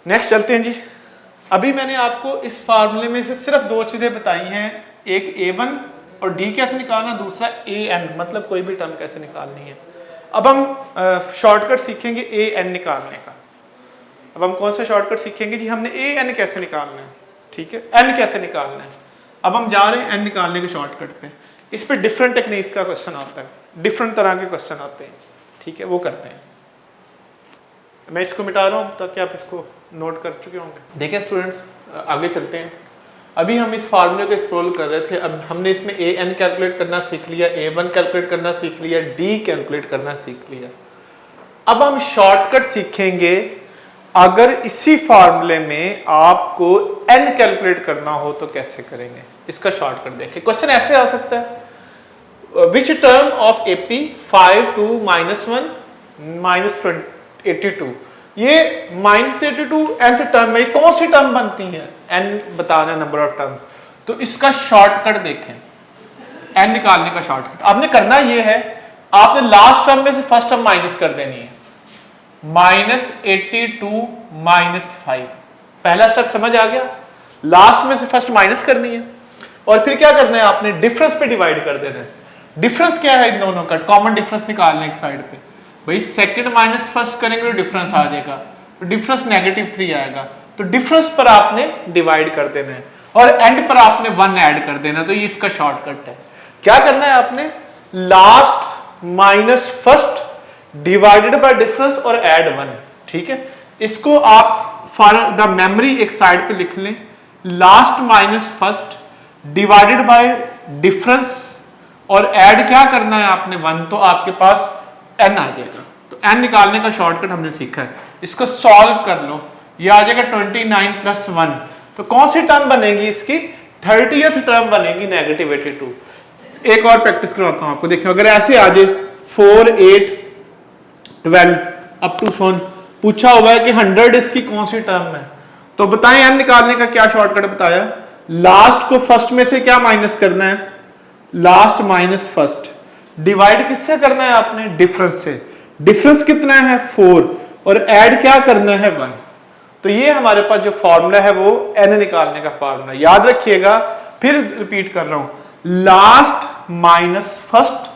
नेक्स्ट चलते हैं जी। अभी मैंने आपको इस फार्मूले में से सिर्फ दो चीजें बताई हैं, एक A1 और D कैसे निकालना, दूसरा AN मतलब कोई भी टर्म कैसे निकालनी है। अब हम शॉर्टकट सीखेंगे ए एन निकालने का। अब हम कौन सा शॉर्टकट सीखेंगे जी? हमने ए एन कैसे निकालना है, ठीक है, एन कैसे निकालना है। अब हम जा रहे हैं एन निकालने के शॉर्टकट पे। इस पे डिफरेंट टेक्निक का क्वेश्चन आता है, डिफरेंट तरह के क्वेश्चन आते हैं, ठीक है, वो करते हैं। मैं इसको मिटा रहा हूँ ताकि आप इसको नोट कर चुके होंगे। देखिए स्टूडेंट्स, आगे चलते हैं। अभी हम इस फार्मूले को एक्सप्लोर कर रहे थे। अब हमने इसमें ए एन कैलकुलेट करना सीख लिया, ए वन कैलकुलेट करना सीख लिया, डी कैलकुलेट करना सीख लिया। अब हम शॉर्टकट सीखेंगे। अगर इसी फार्मूले में आपको एन कैलकुलेट करना हो तो कैसे करेंगे, इसका शॉर्टकट देखिए। क्वेश्चन ऐसे आ सकता है, विच टर्म ऑफ एपी 5 2 -1 -82, ये -82 nth टर्म में कौन सी टर्म बनती है? n बताना नंबर ऑफ टर्म। तो इसका शॉर्टकट देखें, n निकालने का शॉर्टकट आपने करना ये है, आपने लास्ट टर्म में से फर्स्ट टर्म माइनस कर देनी है। -82 -5, पहला स्टेप समझ आ गया। लास्ट में से फर्स्ट माइनस करनी है और फिर क्या करना है, आपने डिफरेंस पे डिवाइड कर देना है। डिफरेंस क्या है इन दोनों का? कॉमन डिफरेंस निकालने एक साइड पे। भाई सेकंड माइनस फर्स्ट करेंगे तो डिफरेंस आ जाएगा, तो डिफरेंस -3 आएगा। तो डिफरेंस पर आपने डिवाइड कर देना है और एंड पर आपने 1 ऐड कर देना। तो ये इसका शॉर्टकट है। क्या करना है आपने? Last minus first divided by difference और ऐड 1, ठीक है। इसको आप फॉर द मेमोरी एक साइड पे लिख लें, last minus first divided by difference और ऐड क्या करना है आपने 1, तो आपके पास n आ जाएगा। तो n निकालने का शॉर्टकट हमने सीखा है। इसको सॉल्व कर लो, ये आ जाएगा 29 + 1। तो कौन सी टर्म बनेगी इसकी? 30th टर्म बनेगी -82। एक और प्रैक्टिस करवाता हूं आपको, देखिए अगर ऐसे आ जाए 4 8 12 अप टू 1, पूछा हुआ है कि 100 इसकी कौन सी टर्म है, तो बताएं n निकालने का क्या शॉर्टकट बताया? लास्ट को फर्स्ट में से क्या माइनस करना है? लास्ट माइनस फर्स्ट डिवाइड किससे करना है आपने? डिफरेंस से। डिफरेंस कितना है? 4 और ऐड क्या करना है? 1। तो ये हमारे पास जो फॉर्मूला है वो n निकालने का फॉर्मूला। याद रखिएगा, फिर रिपीट कर रहा हूं, लास्ट माइनस फर्स्ट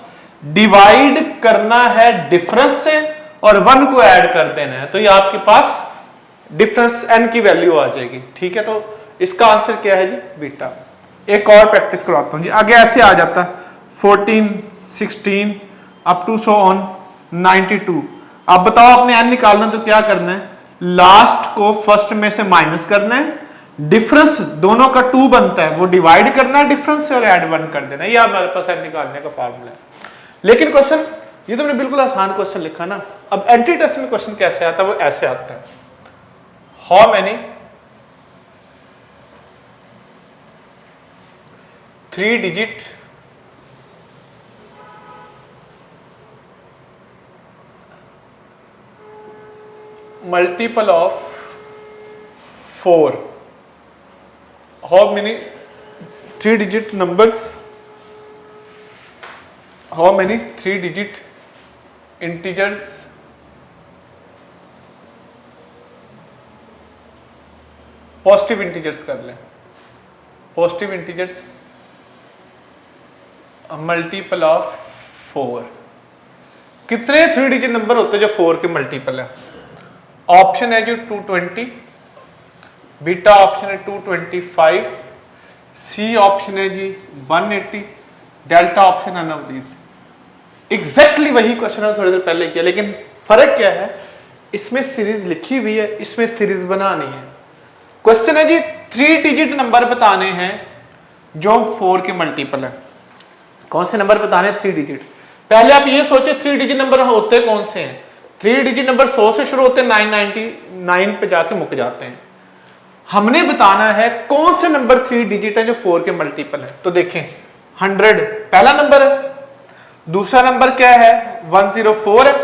डिवाइड करना है डिफरेंस से और 1 को ऐड कर देना है। तो ये आपके पास डिफरेंस n की वैल्यू आ जाएगी, ठीक है। तो इसका आंसर क्या है जी? बीटा। एक और प्रैक्टिस करवाता हूं जी। आगे ऐसे आ जाता 14 16 अप टू 92। अब बताओ आपने n निकालना तो क्या करना है? लास्ट को फर्स्ट में से माइनस करना है, डिफरेंस दोनों का 2 बनता है, वो डिवाइड करना है डिफरेंस से और ऐड 1 कर देना है। ये हमारे पास n निकालने का फॉर्मूला है। लेकिन क्वेश्चन ये तो मैंने बिल्कुल आसान क्वेश्चन लिखा ना। अब एंटी टेस्ट में क्वेश्चन कैसे आता है? वो ऐसे आता है, how many 3 digit multiple of 4, how many 3 digit numbers, how many 3 digit integers positive integers कर लें, पॉजिटिव इंटीजर्स मल्टीपल ऑफ 4। कितने 3 डिजिट नंबर होते हैं जो 4 के मल्टीपल है? ऑप्शन है जो 220, बीटा ऑप्शन है 225, सी ऑप्शन है जी 180, डेल्टा ऑप्शन है नन ऑफ दीज। एग्जैक्टली वही क्वेश्चन है थोड़ी देर पहले किया, लेकिन फर्क क्या है? इसमें सीरीज लिखी हुई है, इसमें सीरीज बनानी है। क्वेश्चन है जी 3 डिजिट नंबर बताने हैं जो 4 के मल्टीपल है। कौन से नंबर बताने हैं? 3 डिजिट। पहले आप ये सोचे 3 डिजिट नंबर होते कौन से हैं? 3 डिजिट नंबर 100 से शुरू होते हैं, 999 पे जाके मुक जाते हैं। हमने बताना है कौन से नंबर 3 डिजिट है जो 4 के मल्टीपल है। तो देखें 100 पहला नंबर है, दूसरा नंबर क्या है? 104 है,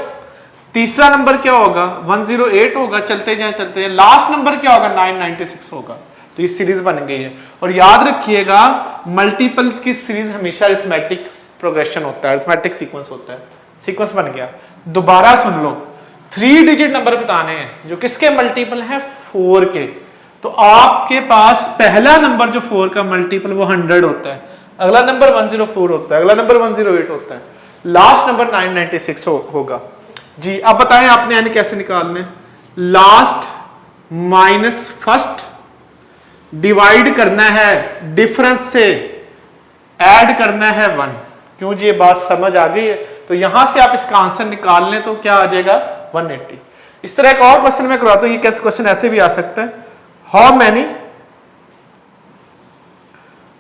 तीसरा नंबर क्या होगा? 108 होगा, चलते जाए, लास्ट नंबर क्या होगा? 996 होगा। तो ये सीरीज बन गई है। और याद रखिएगा मल्टीपल्स की सीरीज हमेशा अरिथमेटिक प्रोग्रेशन होता है, अरिथमेटिक सीक्वेंस होता है। सीक्वेंस बन गया। दोबारा सुन लो, 3 डिजिट नंबर बताने हैं जो किसके मल्टीपल हैं? 4 के। तो आपके पास पहला नंबर जो 4 का मल्टीपल वो 100 होता है, अगला नंबर 104 होता है, अगला नंबर 108 होता है। लास्ट नंबर 996 होगा जी। अब बताएं आपने n कैसे निकालना है? लास्ट माइनस फर्स्ट डिवाइड करना है डिफरेंस से, ऐड करना है 1। क्यों जी, ये बात समझ आ गई है? तो यहां से आप इसका आंसर निकाल लें तो क्या आ जाएगा 180। इस तरह एक और क्वेश्चन मैं करवाता हूं, ये कैसे क्वेश्चन ऐसे भी आ सकता है। How many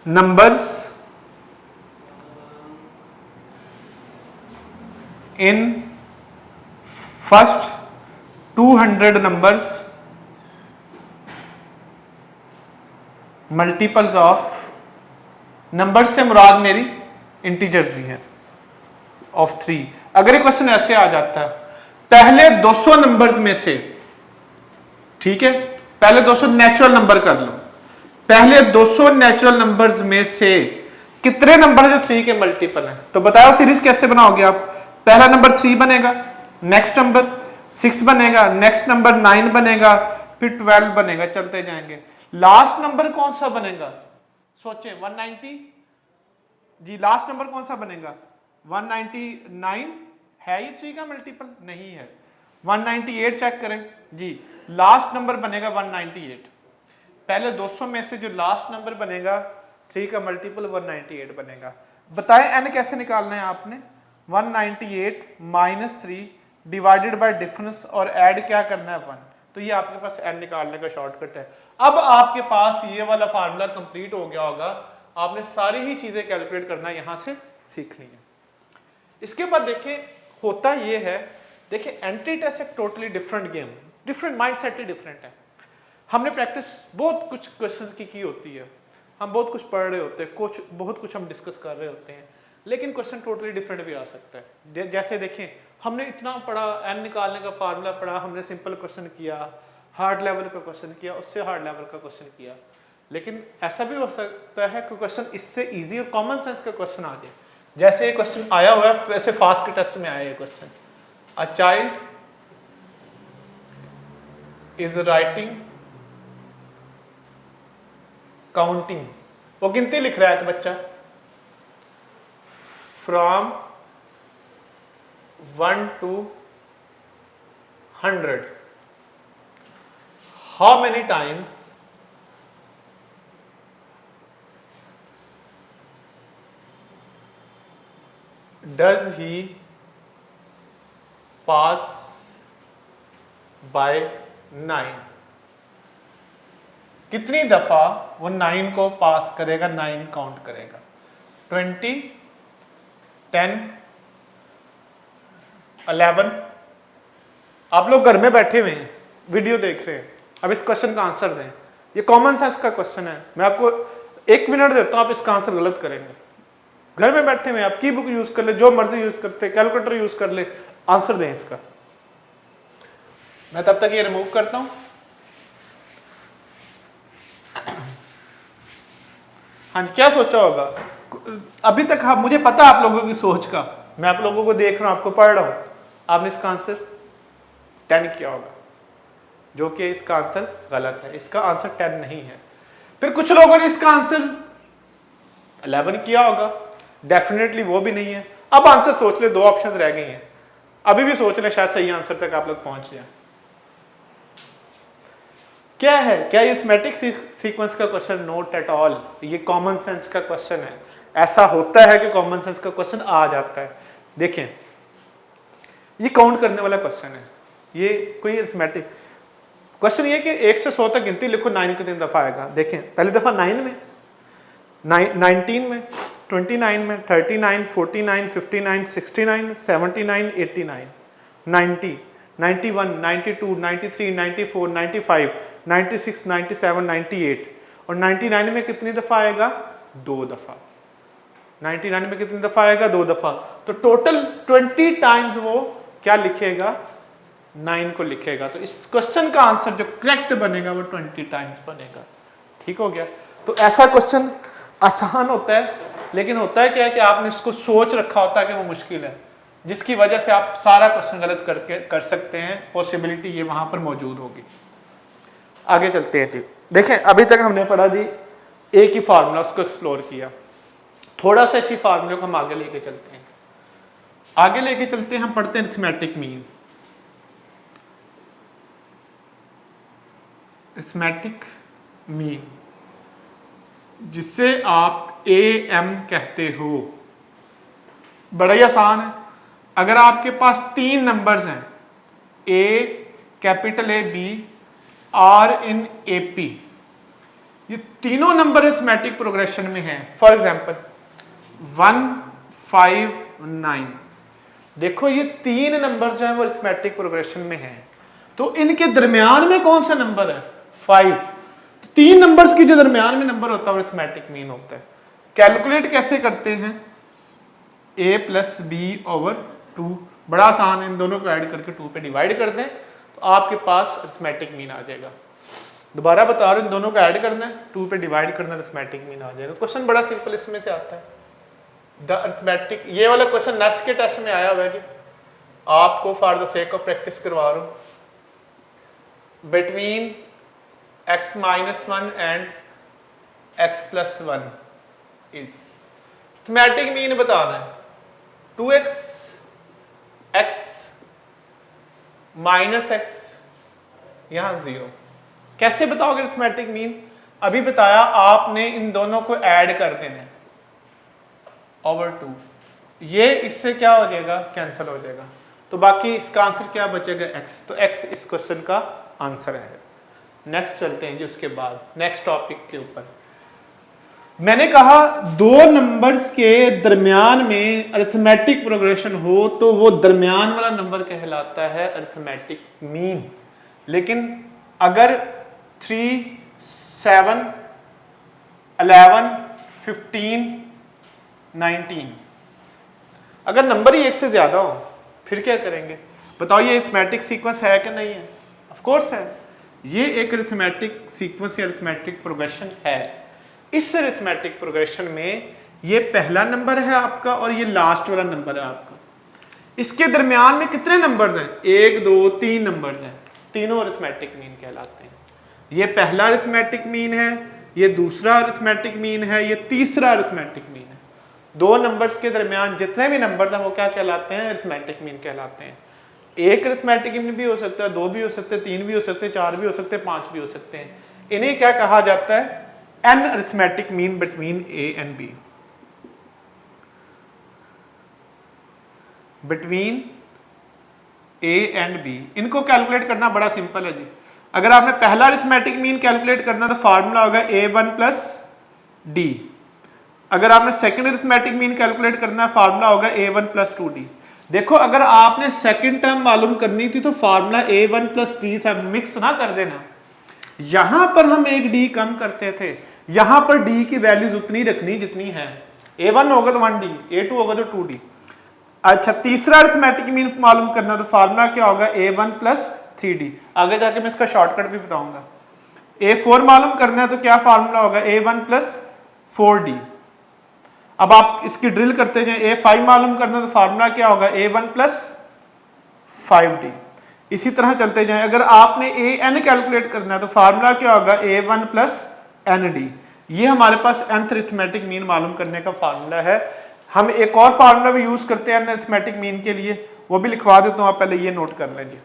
numbers in first 200 numbers multiples of, number से मुराद मेरी इंटीजर्स ही है, ऑफ 3। अगर ये क्वेश्चन ऐसे आ जाता है, पहले 200 नंबर्स में से, ठीक है, पहले 200 नेचुरल नंबर कर लो, पहले 200 नेचुरल नंबर्स में से कितने नंबर जो 3 के मल्टीपल हैं? तो बताओ सीरीज कैसे बनाओगे आप? पहला नंबर 3 बनेगा, नेक्स्ट नंबर 6 बनेगा, नेक्स्ट नंबर 9 बनेगा, फिर 12 बनेगा, चलते जाएंगे। लास्ट नंबर कौन सा बनेगा? सोचें। 190 जी, लास्ट नंबर कौन सा बनेगा? 199 है ये 3 का मल्टीपल? नहीं है। 198 चेक करें जी, लास्ट नंबर बनेगा 198। पहले 200 में से जो लास्ट नंबर बनेगा 3 का मल्टीपल 198 बनेगा। बताएं n कैसे निकालना है आपने? 198 माइनस 3 डिवाइडेड बाय डिफरेंस और ऐड क्या करना है 1। तो ये आपके पास n निकालने का शॉर्टकट है। अब आपके पास ये वाला फार्मूला कंप्लीट हो गया होगा, आपने सारी ही चीजें कैलकुलेट करना यहां से सीख ली है। इसके बाद देखिए होता ये है, देखिए एंट्री टेस्ट एक totally different game, different mindset ही डिफरेंट है। हमने प्रैक्टिस बहुत कुछ क्वेश्चंस की होती है, हम बहुत कुछ पढ़ रहे होते हैं, कुछ बहुत कुछ हम डिस्कस कर रहे होते हैं, लेकिन क्वेश्चन टोटली डिफरेंट भी आ सकता है। जैसे देखें, हमने इतना पढ़ा, n निकालने का फार्मूला पढ़ा, हमने सिंपल क्वेश्चन किया, हार्ड लेवल का क्वेश्चन किया, उससे हार्ड लेवल का क्वेश्चन किया, लेकिन ऐसा भी हो सकता है कि क्वेश्चन इससे इजी और कॉमन सेंस का क्वेश्चन आ जाए। जैसे ये क्वेश्चन आया हुआ है, वैसे फास्ट के टेस्ट में आया ये question, a child is writing counting, वो गिनती लिख रहा है एक बच्चा, from 1 to 100, how many times does he pass by 9? कितनी दफा वो 9 को पास करेगा, 9 काउंट करेगा? 20, 10, 11। आप लोग घर में बैठे हुए हैं, वीडियो देख रहे हैं, अब इस क्वेश्चन का आंसर दें। ये कॉमन सेंस का क्वेश्चन है, मैं आपको 1 मिनट देता हूं, आप इसका आंसर गलत करेंगे। घर में बैठे हुए आप की बुक यूज कर ले, जो मर्जी यूज करते, कैलकुलेटर यूज कर ले, आंसर दें इसका। मैं तब तक ये रिमूव करता हूं। हाँ जी, क्या सोचा होगा अभी तक? हाँ, मुझे पता आप लोगों की सोच का, मैं आप लोगों को देख रहा हूं, आपको पढ़ रहा हूं। आपने इसका आंसर 10 किया होगा, जो कि इसका आंसर गलत है। इसका आंसर 10 नहीं है। फिर कुछ लोगों ने इसका आंसर 11 किया होगा, डेफिनेटली वो भी नहीं है। अब आंसर सोच ले, 2 ऑप्शन रह गई हैं, अभी भी सोच ले, शायद सही आंसर तक आप लोग पहुंच जाए। क्या है? क्या ये अरिथमेटिक सीक्वेंस का क्वेश्चन? नोट एट ऑल, ये कॉमन सेंस का क्वेश्चन है। ऐसा होता है कि कॉमन सेंस का क्वेश्चन आ जाता है। देखें, ये काउंट करने वाला क्वेश्चन है, ये कोई अरिथमेटिक क्वेश्चन ये कि 1 से 100 तक गिनती लिखो, 9 कितनी दफा आएगा? देखें, पहली दफा 9 में, 19 में, 29 में, 39, 49, 59, 69, 79, 89, 90, 91, 92, 93, 94, 95, 96, 97, 98 और 99 में कितनी दफा आएगा? 2 दफा। 99 में कितनी दफा आएगा? 2 दफा। तो टोटल 20 टाइम्स वो क्या लिखेगा? 9 को लिखेगा। तो इस क्वेश्चन का आंसर जो करेक्ट बनेगा वो 20 टाइम्स बनेगा। ठीक हो गया? तो ऐसा क्वेश्चन आसान होता है, लेकिन होता है क्या है कि आपने इसको सोच रखा होता है कि वो मुश्किल है, जिसकी वजह से आप सारा क्वेश्चन गलत करके कर सकते हैं। पॉसिबिलिटी ये वहां पर मौजूद होगी। आगे चलते हैं। ठीक, देखें, अभी तक हमने पढ़ा दी एक ही फार्मूला, उसको एक्सप्लोर किया। थोड़ा सा इसी फार्मूले को हम आगे लेके चलते हैं। आगे लेके चलते हैं, हम पढ़ते हैं अरिथमेटिक मीन। अरिथमेटिक मीन जिसे आप AM कहते हो, बड़ा ही आसान है। अगर आपके पास 3 नंबर्स हैं, A, capital A, B, R in AP, ये तीनों नंबर अरिथमेटिक प्रोग्रेशन में हैं। फॉर एग्जांपल 1, 5, 9, देखो ये 3 नंबर जो है वो अरिथमेटिक प्रोग्रेशन में हैं, तो इनके दरमियान में कौन सा नंबर है? 5। 3 नंबर्स की जो दरमियान में नंबर होता है वो अरिथमेटिक मीन होता है। कैलकुलेट कैसे करते हैं? A प्लस बी ओवर 2, बड़ा आसान है, इन दोनों को ऐड करके 2 पे डिवाइड कर दें तो आपके पास अरिथमेटिक मीन आ जाएगा। दोबारा बता रहा हूं, इन दोनों को ऐड करना है, 2 पे डिवाइड करना, अरिथमेटिक मीन आ जाएगा। क्वेश्चन बड़ा सिंपल इसमें से आता है। द अरिथमेटिक, ये वाला क्वेश्चन नेक्स्ट के टेस्ट में आया हुआ है जी, आपको for the sake of practice करवा रहा हूं। Between x minus 1 and x plus 1 is, arithmetic mean बताना है 2x x माइनस x, यहां 0। कैसे बताओगे अरिथमेटिक मीन? अभी बताया आपने, इन दोनों को ऐड कर देना है ओवर 2, ये इससे क्या हो जाएगा? कैंसिल हो जाएगा, तो बाकी इसका आंसर क्या बचेगा? x। तो x इस क्वेश्चन का आंसर है। नेक्स्ट चलते हैं जी, उसके बाद नेक्स्ट टॉपिक के ऊपर। मैंने कहा 2 नंबर्स के दरमियान में अरिथमेटिक प्रोग्रेशन हो तो वो दरमियान वाला नंबर कहलाता है अरिथमेटिक मीन। लेकिन अगर 3, 7, 11, 15, 19 अगर नंबर ही 1 से ज्यादा हो फिर क्या करेंगे? बताओ, ये अरिथमेटिक सीक्वेंस है कि नहीं है? ऑफ कोर्स है, ये एक अरिथमेटिक सीक्वेंस या अरिथमेटिक प्रोग्रेशन है। इस अरिथमेटिक प्रोग्रेशन में ये पहला नंबर है आपका और ये लास्ट वाला नंबर है आपका। इसके दरमियान में कितने नंबर्स हैं? 1, 2, 3 नंबर्स हैं, तीनों अरिथमेटिक मीन कहलाते हैं। ये पहला अरिथमेटिक मीन है, ये दूसरा अरिथमेटिक मीन है, ये तीसरा अरिथमेटिक मीन है। 2 नंबर्स के दरमियान जितने भी नंबर हैं वो क्या कहलाते हैं? अरिथमेटिक मीन कहलाते हैं। एक अरिथमेटिक मीन भी हो सकता है, 2 भी हो सकते हैं, 3 भी हो सकते हैं, 4 भी हो सकते हैं, 5 भी हो सकते हैं। इन्हें क्या कहा जाता है? An arithmetic mean between A and B। Between A and B, इनको कैलकुलेट करना बड़ा सिंपल है जी। अगर आपने पहला अरिथमेटिक मीन कैलकुलेट करना तो फार्मूला होगा A1 प्लस D। अगर आपने सेकंड अरिथमेटिक मीन कैलकुलेट करना है फार्मूला होगा A1 प्लस 2D। देखो, अगर आपने सेकंड टर्म मालूम करनी थी तो फार्मूला A1 प्लस D था, मिक्स ना कर देना। यहां पर हम एक D कम करते थे, यहां पर D की वैल्यूज उतनी रखनी जितनी है। A1 होगा तो 1D, A2 होगा तो 2D। अच्छा, तीसरा अरिथमेटिक मीन मालूम करना तो फार्मूला क्या होगा? A1 plus 3D। आगे जाके मैं इसका शॉर्टकट भी बताऊंगा। A4 मालूम करना है तो क्या फार्मूला होगा? A1 plus 4D। अब आप इसकी ड्रिल करते जाए। A5 मालूम करना तो फार्मूला क्या होगा? A1 plus 5D। इसी तरह चलते जाएं। अगर आपने AN कैलकुलेट करना है तो फार्मूला क्या होगा? A1 plus ND। ये हमारे पास nth अरिथमेटिक मीन मालूम करने का फार्मूला है। हम एक और फार्मूला भी यूज करते हैं अरिथमेटिक मीन के लिए, वो भी लिखवा देता हूं, आप पहले ये नोट कर लें जी।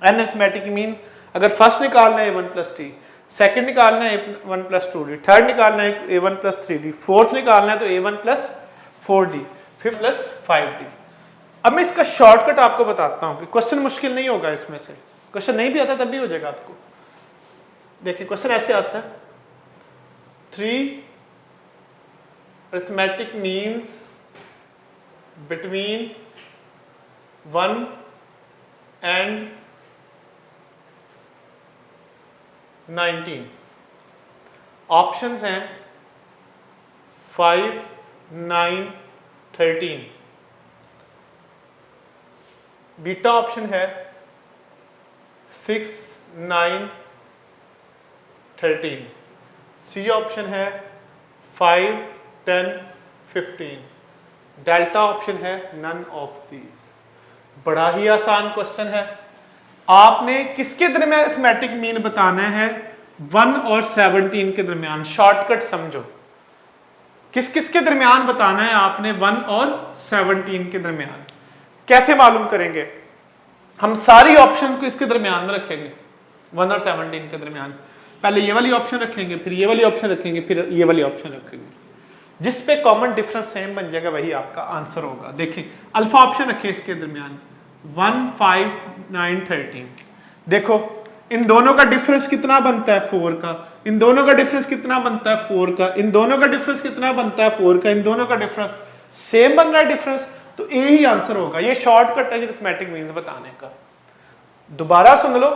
एन अरिथमेटिक मीन अगर फर्स्ट निकालना है A1 प्लस T, सेकेंड निकालना है A1 प्लस 2D, थर्ड निकालना है A1 प्लस 3D, फोर्थ निकालना है तो A1 plus 4D, fifth plus 5D। अब मैं इसका शॉर्टकट आपको बताता हूं कि क्वेश्चन मुश्किल नहीं होगा इसमें से। क्वेश्चन नहीं भी आता तब भी हो जाएगा आपको। देखिए, क्वेश्चन ऐसे आता है, 3 arithmetic means between 1 and 19। Options हैं 5, 9, 13। बीटा ऑप्शन है 6, 9, 13। सी ऑप्शन है 5, 10, 15। डेल्टा ऑप्शन है नन ऑफ दीज। बड़ा ही आसान क्वेश्चन है। आपने किसके दरमियान अरिथमेटिक मीन बताना है? 1 और 17 के दरमियान। शॉर्टकट समझो, किस किस के दरमियान बताना है आपने, 1 और 17 के दरमियान। कैसे मालूम करेंगे? हम सारी ऑप्शन को इसके दरमियान में रखेंगे, 1 और 17 के दरमियान। पहले ये वाली ऑप्शन रखेंगे, फिर ये वाली ऑप्शन रखेंगे, फिर ये वाली ऑप्शन रखेंगे। जिस पे कॉमन डिफरेंस सेम बन जाएगा वही आपका आंसर होगा। देखिए अल्फा ऑप्शन रखें इसके दरमियान, 1, 5, 9, 13। देखो इन दोनों का डिफरेंस कितना बनता है 4 का, इन दोनों का डिफरेंस कितना बनता है 4 का, इन दोनों का डिफरेंस कितना बनता है 4 का, इन दोनों का डिफरेंस सेम बन रहा है डिफरेंस, तो ए ही आंसर होगा। ये शॉर्टकट है अरिथमेटिक मीन्स बताने का। दोबारा सुन लो,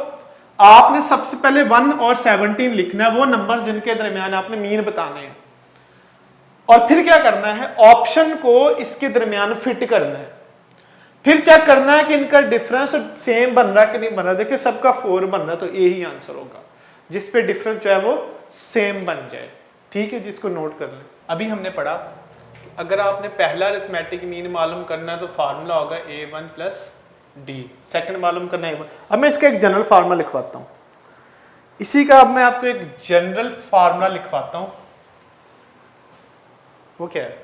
आपने सबसे पहले 1 और 17 लिखना है, वो नंबर जिनके दरमियान आपने मीन बताने हैं, और फिर क्या करना है, ऑप्शन को इसके दरमियान फिट करना है, फिर चेक करना है कि इनका डिफरेंस सेम बन रहा है कि नहीं बन रहा। देखिए सबका 4 बन रहा है, तो ए ही आंसर होगा, जिस पे डिफरेंस जो है वो सेम बन जाए। ठीक है, जिसको नोट कर लें। अभी हमने पढ़ा अगर आपने पहला अरिथमेटिक मीन मालूम करना है तो फार्मूला होगा a1 प्लस डी, सेकेंड मालूम करना है a1। अब मैं इसका एक जनरल फार्मूला लिखवाता हूँ, इसी का अब मैं आपको एक जनरल फार्मूला लिखवाता हूँ। वो क्या है,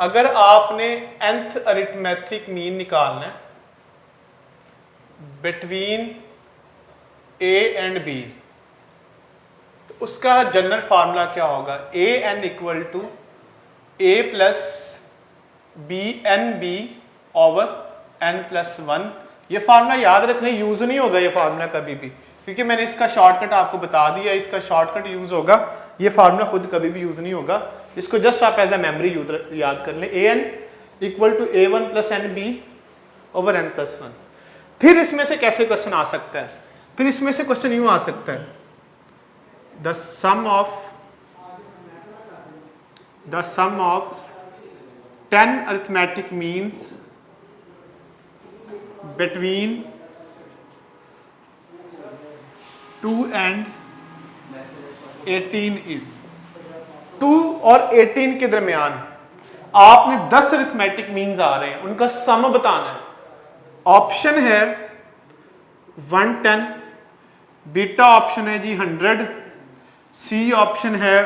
अगर आपने nth अरिथमेटिक मीन निकालना है बिटवीन a एंड b, तो उसका जनरल फार्मूला क्या होगा, an equal to a plus B N B over n plus 1। ये फार्मूला याद रखने, यूज नहीं होगा ये फार्मूला कभी भी, क्योंकि मैंने इसका शॉर्टकट आपको बता दिया, इसका शॉर्टकट यूज होगा, ये फार्मूला खुद कभी भी यूज नहीं होगा। इसको जस्ट आप एज ए मेमोरी याद कर लें, an equal to a1 plus N B over n plus 1। फिर इसमें से कैसे क्वेश्चन आ सकता है, फिर इसमें से क्वेश्चन यूं आ सकता है, the sum of 10 arithmetic means between 2 and 18 is. 2 और 18 के दरमियान आपने 10 अरिथमेटिक मीन्स आ रहे हैं, उनका सम बताना है। ऑप्शन है 110, बीटा ऑप्शन है जी 100, सी ऑप्शन है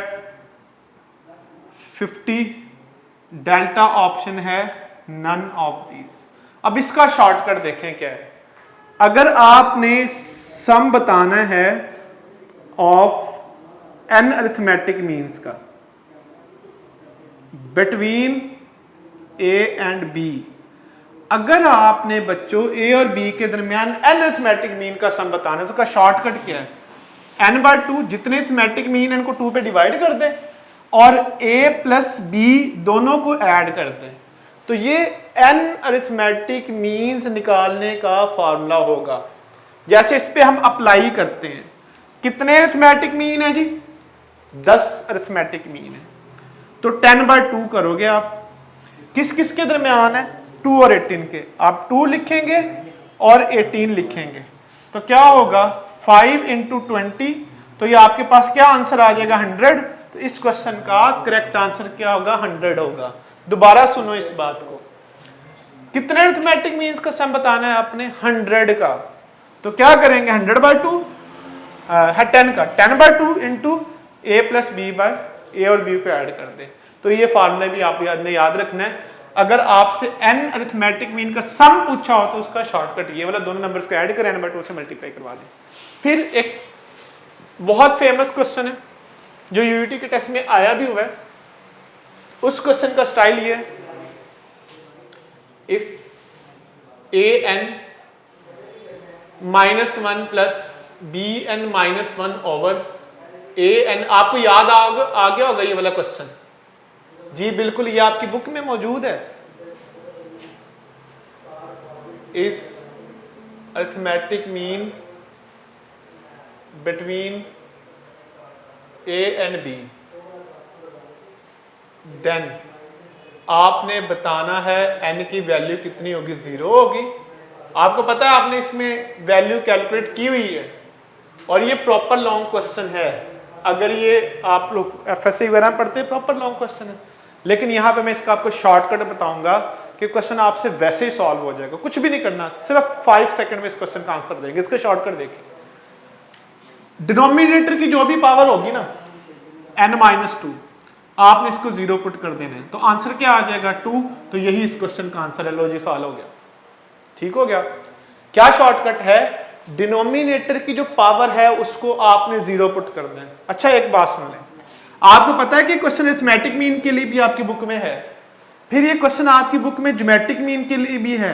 50, डेल्टा ऑप्शन है नन ऑफ दीज। अब इसका शॉर्टकट देखें क्या है, अगर आपने सम बताना है ऑफ n अरिथमेटिक मीन्स का बिटवीन a एंड b, अगर आपने बच्चों a और b के दरमियान n अरिथमेटिक मीन का सम बताना है तो उसका शॉर्टकट क्या है, n/2, जितने अरिथमेटिक मीन इनको 2 पे डिवाइड कर दें और a प्लस b दोनों को ऐड कर दें, तो ये n अरिथमेटिक मीन्स निकालने का फार्मूला होगा। जैसे इस पे हम अप्लाई करते हैं, कितने अरिथमेटिक मीन है जी, 10 अरिथमेटिक मीन है, तो 10/2 करोगे आप, किस किस के दरमियान है, 2 और 18 के, आप 2 लिखेंगे और 18 लिखेंगे, तो क्या होगा 5 × 20, तो ये आपके पास क्या आंसर आ जाएगा 100। तो इस क्वेश्चन का करेक्ट आंसर क्या होगा, 100 होगा। दोबारा सुनो इस बात को, कितने अरिथमेटिक मीन्स का सम बताना है आपने, 100 का, तो क्या करेंगे 100/2 है 10 का, 10/2 into a plus B by A और बी को ऐड कर दे। तो ये फार्मूला भी आप याद रखना है। अगर आपसे n अरिथमेटिक मीन का सम पूछा हो तो उसका शॉर्टकट ये वाला, दोनों नंबर्स को ऐड करें, n/2 से मल्टीप्लाई करवा दें। फिर एक बहुत फेमस क्वेश्चन है जो यूईटी के टेस्ट में आया भी हुआ है, उस क्वेश्चन का स्टाइल ये है, if an -1 plus bn -1 over an, आपको याद आ गया होगा ये वाला क्वेश्चन जी, बिल्कुल ये आपकी बुक में मौजूद है। इस arithmetic mean between a and b, then आपने बताना है n की वैल्यू कितनी होगी, 0 होगी। आपको पता है आपने इसमें वैल्यू कैलकुलेट की हुई है, और ये प्रॉपर लॉन्ग क्वेश्चन है। अगर ये आप लोग एफएससी वगैरह पढ़ते हैं, प्रॉपर लॉन्ग क्वेश्चन है, लेकिन यहाँ पे मैं इसका आपको शॉर्टकट बताऊंगा कि क्वेश्चन आपसे वैसे ही सॉल्व हो जाएगा, कुछ भी नहीं करना, सिर्फ 5 सेकंड में इस क्वेश्चन का आंसर देंगे। इसका शॉर्टकट देखिए, डिनोमिनेटर की जो भी पावर होगी ना n-2, आपने इसको 0 पुट कर देना है, तो आंसर क्या आ जाएगा 2। तो यही इस क्वेश्चन का आंसर है। लो जी सॉल्व हो गया, ठीक हो गया। क्या शॉर्टकट है, डिनोमिनेटर की जो पावर है उसको आपने 0 पुट करना है। अच्छा एक बात सुन लें, आपको पता है कि क्वेश्चन अरिथमेटिक मीन के लिए भी आपकी बुक में है, फिर ये क्वेश्चन आपकी बुक में ज्योमेट्रिक मीन के लिए भी है,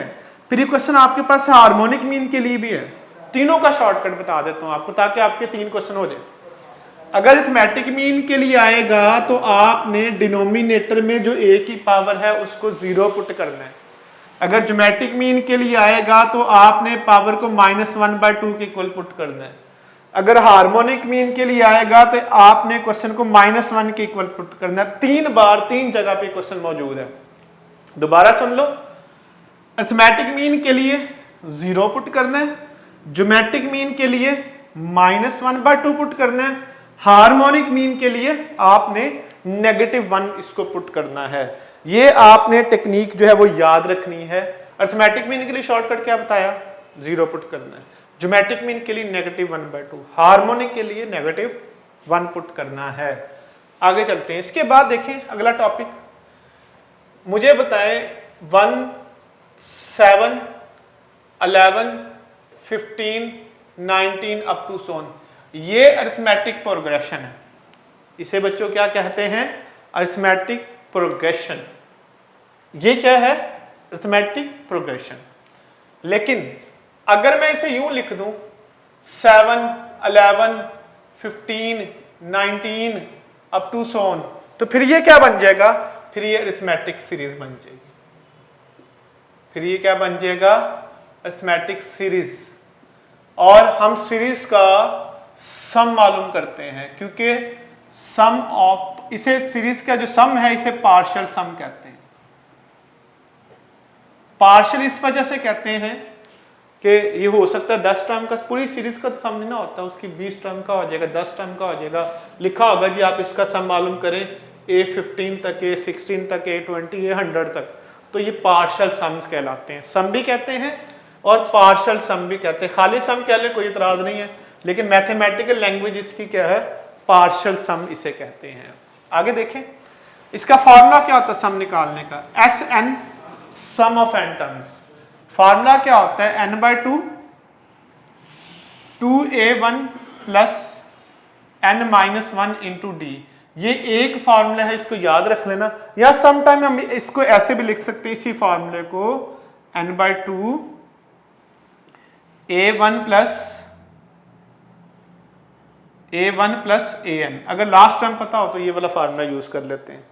फिर ये क्वेश्चन आपके पास हार्मोनिक मीन के लिए भी है। तीनों का शॉर्टकट बता देता हूं आपको ताकि आपके 3 क्वेश्चन हो जाए। अगर अरिथमेटिक मीन के लिए आएगा तो आपने डिनोमिनेटर में जो a की पावर है उसको 0 पुट करना है। अगर ज्योमेट्रिक मीन के लिए आएगा तो आपने पावर को -1/2 के इक्वल पुट करना है। अगर हार्मोनिक मीन के लिए आएगा तो आपने क्वेश्चन को -1 के इक्वल पुट करना है। 3 बार 3 जगह पे क्वेश्चन मौजूद है। दोबारा सुन लो, अरिथमेटिक मीन के लिए 0 पुट करना है, ज्योमेट्रिक मीन के लिए -1/2 पुट करना है, हार्मोनिक मीन के लिए आपने -1 इसको पुट करना है। ये आपने टेक्निक जो है वो याद रखनी है। अरिथमेटिक मीन के लिए शॉर्टकट क्या बताया, 0 पुट करना है, ज्योमेट्रिक मीन के लिए -1/2, हार्मोनिक के लिए -1 पुट करना है। आगे चलते हैं। इसके बाद देखें अगला टॉपिक, मुझे बताएं 1, 7, 11, 15, 19 अप टू सोन, ये अरिथमेटिक प्रोग्रेशन है। इसे बच्चों क्या कहते हैं, अरिथमेटिक प्रोग्रेशन। ये क्या है, अरिथमेटिक प्रोग्रेशन। लेकिन अगर मैं इसे यूं लिख दूं 7, 11, 15, 19 अप टू सोन, तो फिर ये क्या बन जाएगा, फिर ये अरिथमेटिक सीरीज बन जाएगी। फिर ये क्या बन जाएगा, अरिथमेटिक सीरीज। और हम सीरीज का सम मालूम करते हैं, क्योंकि सम ऑफ, इसे सीरीज का जो सम है इसे पार्शियल सम कहते हैं। पार्शियल इस वजह से कहते हैं कि ये हो सकता है 10 टर्म का, पूरी सीरीज का तो सम नहीं ना होता, उसकी 20 टर्म का हो जाएगा, 10 टर्म का हो जाएगा। लिखा होगा जी आप इसका सम मालूम करें A15 तक, A16 तक, A20, A100 तक, तो ये पार्शियल सम्स कहलाते हैं। सम भी कहते हैं और पार्शियल सम भी कहते हैं। खाली सम कह ले कोई इतराज नहीं है, लेकिन मैथमेटिकल लैंग्वेज इसकी क्या है, पार्शियल सम इसे कहते हैं। आगे देखें, इसका फार्मूला क्या होता है सम निकालने का, Sn sum of n terms. Formula क्या होता है, n/2 2a1 plus n-1 into d। ये एक फार्मूला है, इसको याद रख लेना। या सम टाइम हम इसको ऐसे भी लिख सकते हैं, इसी फार्मूले को n/2 a1 प्लस an। अगर लास्ट टर्म पता हो तो ये वाला फार्मूला यूज कर लेते हैं,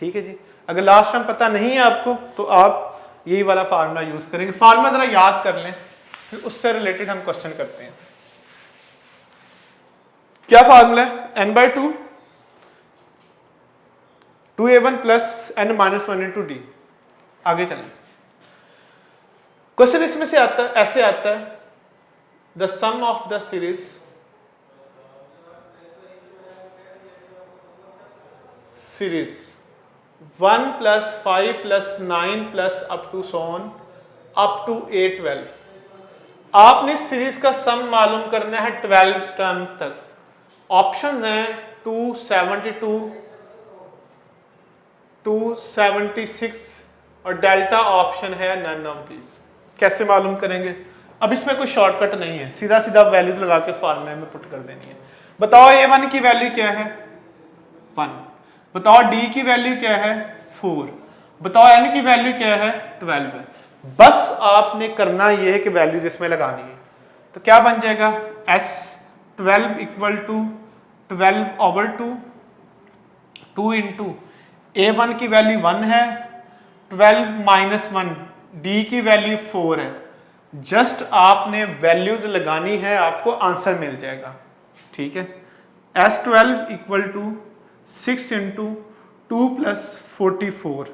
ठीक है जी। अगर लास्ट टर्म पता नहीं है आपको तो आप यही वाला फार्मूला यूज करेंगे। फार्मूला जरा याद कर लें, फिर उससे रिलेटेड हम क्वेश्चन करते हैं। क्या फार्मूला है, n/2 2a1 plus n-1 into d। आगे चलें, क्वेश्चन इसमें से आता है, ऐसे आता है, the sum of the series series 1 plus 5 plus 9 plus up to so on up to A12। आपने सीरीज का सम मालूम करना है 12 टर्म तक। ऑप्शंस हैं 272, 276 और डेल्टा ऑप्शन है नन ऑफ दिस। कैसे मालूम करेंगे, अब इसमें कोई शॉर्टकट नहीं है, सीधा सीधा वैल्यूज लगा के फार्मूले में पुट कर देनी है। बताओ A1 की वैल्यू क्या है, 1। बताओ D की वैल्यू क्या है, 4। बताओ N की वैल्यू क्या है, 12 है। बस आपने करना यह है कि वैल्यूज इसमें लगानी है। तो क्या बन जाएगा, S12 equal to 12/2 2 into A1 की वैल्यू 1 है, 12 - 1 D की वैल्यू 4 है। जस्ट आपने वैल्यूज लगानी है, आपको आंसर मिल जाएगा, ठीक है। S12 equal to 6 into 2 plus 44।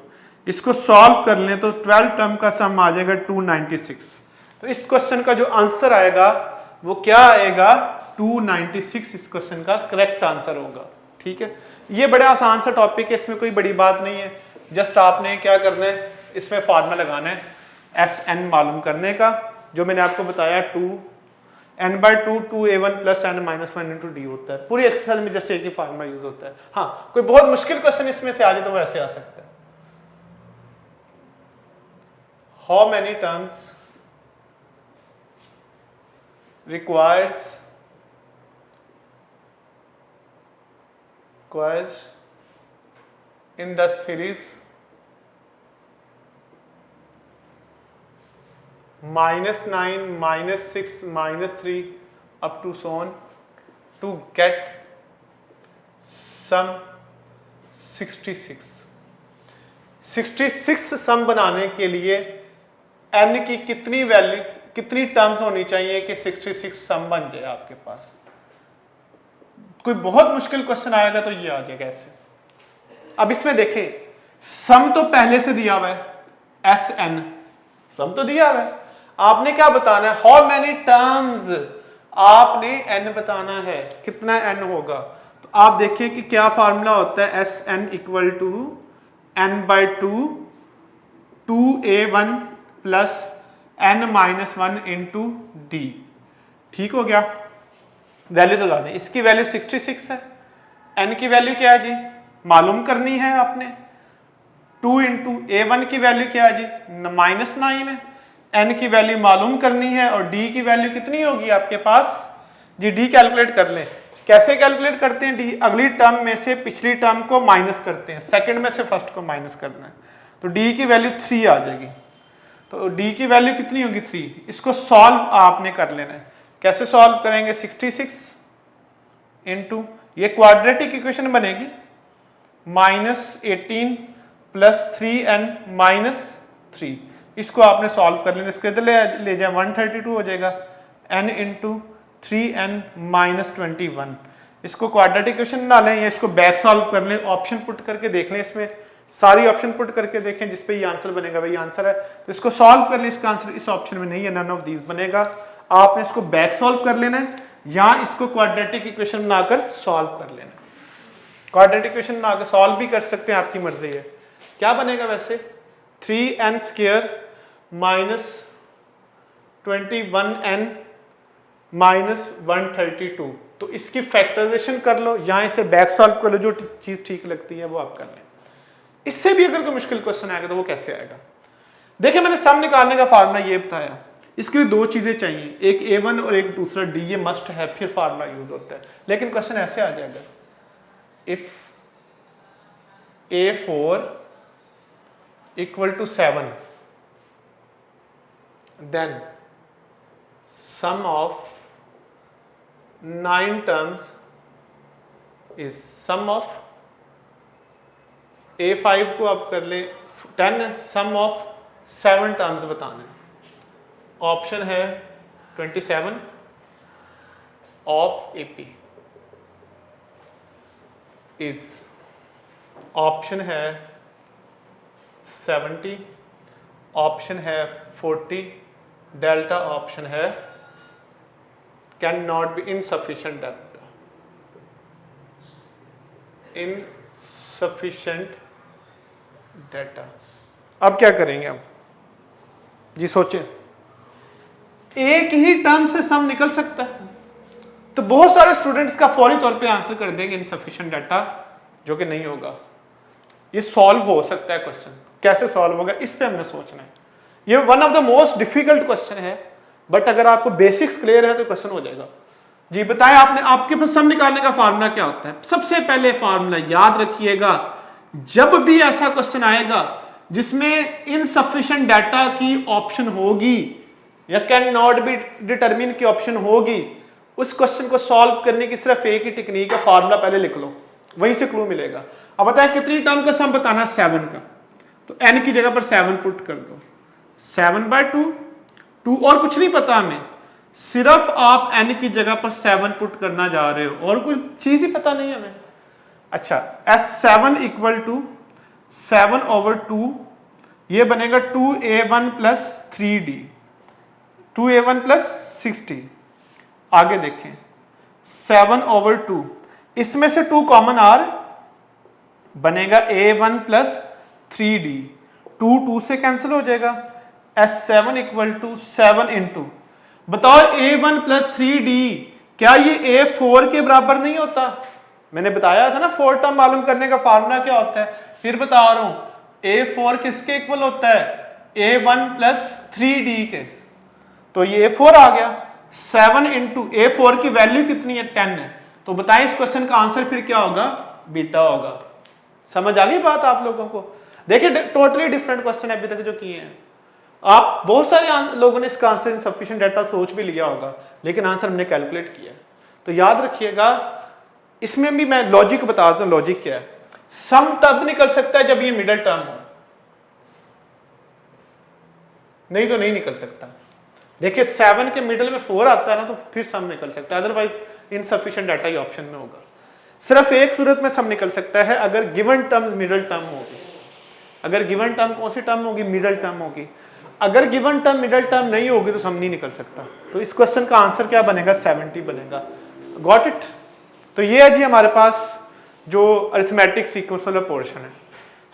इसको सॉल्व कर लें तो 12 टर्म का सम आ जाएगा 296। तो इस क्वेश्चन का जो आंसर आएगा वो क्या आएगा, 296 इस क्वेश्चन का करेक्ट आंसर होगा, ठीक है। ये बड़ा आसान सा टॉपिक है, इसमें कोई बड़ी बात नहीं है। जस्ट आपने क्या करना है, इसमें फार्मूला लगाना है Sn मालूम करने का, जो मैंने आपको बताया 2 n/2 2a1 plus n minus 1 into D होता है। पूरी एक्सरसाइज में जस्ट एक ही फार्मूला यूज होता है। हाँ, कोई बहुत मुश्किल क्वेश्चन इसमें से आ जाए तो वो ऐसे आ सकता है। How many terms requires in the series -9, -6, -3 up to so on to get sum 66। 66 सम बनाने के लिए n की कितनी वैल्यू, कितनी टर्म्स होनी चाहिए कि 66 सम बन जाए आपके पास। कोई बहुत मुश्किल क्वेश्चन आएगा तो ये आ जाएगा ऐसे। अब इसमें देखें, सम तो पहले से दिया हुआ है Sn, सम तो दिया हुआ है। आपने क्या बताना है, हाउ मैनी टर्म्स, आपने n बताना है, कितना n होगा। तो आप देखिए कि क्या फार्मूला होता है, Sn equal to n/2 2a1 plus n minus 1 into D. ठीक हो गया, वैल्यूज लगा दें। इसकी वैल्यू 66 है, n की वैल्यू क्या है जी, मालूम करनी है आपने। 2 इंटू a1 की वैल्यू क्या है जी, -9 है। n की वैल्यू मालूम करनी है और d की वैल्यू कितनी होगी आपके पास जी, d कैलकुलेट कर लें। कैसे कैलकुलेट करते हैं d, अगली टर्म में से पिछली टर्म को माइनस करते हैं, सेकंड में से फर्स्ट को माइनस करना है। तो d की वैल्यू 3 आ जाएगी। तो d की वैल्यू कितनी होगी 3। इसको सॉल्व आपने कर लेना है। कैसे सॉल्व करेंगे, 66 इंटू, ये क्वाड्रेटिक इक्वेशन बनेगी, -18 प्लस 3n माइनस 3। इसको आपने सॉल्व कर लेना, इसको इधर ले जाए 132 हो जाएगा, n इंटू 3n माइनस 21। इसको क्वाड्रेटिक इक्वेशन ना लें या इसको बैक सॉल्व कर लें, ऑप्शन पुट करके देख लें, इसमें सारी ऑप्शन पुट करके देखें जिस पे ये आंसर बनेगा वही आंसर है। तो इसको सॉल्व कर लें, इसका आंसर इस ऑप्शन में नहीं है, नन ऑफ दीज बनेगा। आपने इसको बैक सॉल्व कर लेना है या इसको क्वाड्रेटिक इक्वेशन बनाकर सॉल्व कर लेना है। क्वाड्रेटिक इक्वेशन बनाकर सॉल्व भी कर सकते हैं, आपकी मर्जी है। क्या बनेगा वैसे, 3n square minus 21n minus 132। तो इसकी फैक्टराइजेशन कर लो या इसे बैक सॉल्व कर लो, जो चीज ठीक लगती है वो आप कर लें। इससे भी अगर कोई मुश्किल क्वेश्चन आएगा तो वो कैसे आएगा। देखिए, मैंने सम निकालने का फार्मूला ये बताया, इसके लिए दो चीजें चाहिए, एक a1 और एक दूसरा d, ये मस्ट है, फिर फार्मूला यूज होता है। लेकिन क्वेश्चन ऐसे आ जाएगा, if a4 equal to 7 then sum of 9 terms is sum of a5 को आप कर ले 10 है, सम ऑफ 7 टर्म्स बताना है। ऑप्शन है 27 ऑफ AP इज, ऑप्शन है 70, ऑप्शन है 40, डेल्टा ऑप्शन है can not be insufficient delta, insufficient data. अब क्या करेंगे हम जी, सोचें। एक ही टर्म से सम निकल सकता है, तो बहुत सारे स्टूडेंट्स का फौरी तौर पे आंसर कर देंगे इनसफिशिएंट डाटा, जो कि नहीं होगा। ये सॉल्व हो सकता है क्वेश्चन, कैसे सॉल्व होगा इस पे हमने सोचना है। ये one of the most difficult question है, बट अगर आपको बेसिक्स क्लियर है तो क्वेश्चन हो जाएगा। जी बताएं, आपने आपके पास सम निकालने का फार्मूला क्या होता है। सबसे पहले फार्मूला याद रखिएगा, जब भी ऐसा क्वेश्चन आएगा जिसमें इनसफिशिएंट डाटा की ऑप्शन होगी या कैन नॉट बी डिटरमिन की ऑप्शन होगी, उस क्वेश्चन को सॉल्व करने की सिर्फ एक ही टेक्निक है, फार्मूला पहले लिख लो, वहीं से क्लू मिलेगा। अब बताएं कितनी टर्म का सम बताना है, 7 का। तो n की जगह पर 7 पुट कर दो, 7/2, 2 और कुछ नहीं पता हमें, सिर्फ आप n की जगह पर 7 पुट करना जा रहे हो और कोई चीज ही पता नहीं हमें। अच्छा, S7 इक्वल टू 7/2, ये बनेगा 2a1 plus 3d, 2a1 plus 60। आगे देखें, 7/2, इसमें से 2 कॉमन आर, बनेगा a1 प्लस 3d, 2 2 से कैंसिल हो जाएगा। S7 इक्वल टू 7 इंटू बताओ A1 प्लस 3D क्या ये A4 के बराबर नहीं होता? मैंने बताया था ना 4 टर्म मालूम करने का फार्मूला क्या होता है, फिर बता रहा हूं A4 किसके इक्वल होता है? A1 प्लस 3D के। तो ये A4 आ गया। 7 इंटू A4 की वैल्यू कितनी है? 10 है। तो बताएं इस क्वेश्चन का आंसर फिर क्या होगा? बीटा होगा। समझ आ गई बात आप लोगों को? देखिए टोटली डिफरेंट क्वेश्चन अभी तक जो किए हैं। आप बहुत सारे लोगों ने इसका आंसर इनसफिशिएंट डाटा सोच भी लिया होगा, लेकिन आंसर हमने कैलकुलेट किया। तो याद रखिएगा, इसमें भी मैं लॉजिक बताता हूं। लॉजिक क्या है? सम तब निकल सकता है जब ये मिडिल टर्म हो, नहीं तो नहीं निकल सकता। देखिए 7 के मिडिल में 4 आता है ना, तो फिर सम निकल सकता है, अदरवाइज इनसफिशिएंट डाटा ये ऑप्शन में होगा। सिर्फ एक सूरत में सम निकल सकता है, अगर गिवन टर्म मिडिल टर्म होगी। अगर गिवन टर्म कौन सी टर्म होगी? मिडिल टर्म होगी। अगर गिवन टर्म मिडिल टर्म नहीं होगी तो सम नहीं निकल सकता। तो इस क्वेश्चन का आंसर क्या बनेगा? 70 बनेगा। Got it? तो ये है जी हमारे पास जो अरिथमेटिक सीक्वेंस वाला पोर्शन है।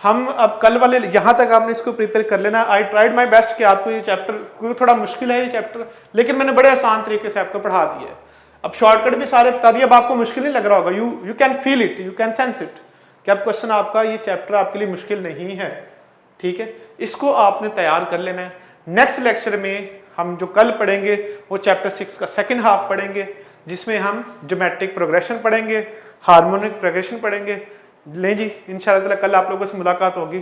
हम अब कल वाले यहाँ तक आपने इसको प्रिपेयर कर लेना। आई ट्राइड माई बेस्ट कि आपको ये चैप्टर, क्योंकि थोड़ा मुश्किल है ये चैप्टर, लेकिन मैंने बड़े आसान तरीके से आपको पढ़ा दिया है। अब शॉर्टकट भी सारे बता दिए। अब आपको मुश्किल नहीं लग रहा होगा। You can feel it, you can sense it कि अब क्वेश्चन आपका, ये चैप्टर आपके लिए मुश्किल नहीं है। ठीक है, इसको आपने तैयार कर लेना है। नेक्स्ट लेक्चर में हम जो कल पढ़ेंगे वो चैप्टर 6 का सेकंड हाफ पढ़ेंगे, जिसमें हम ज्योमेट्रिक प्रोग्रेशन पढ़ेंगे, हार्मोनिक प्रोग्रेशन पढ़ेंगे। ले जी, इंशाल्लाह ताला कल आप लोगों से मुलाकात होगी।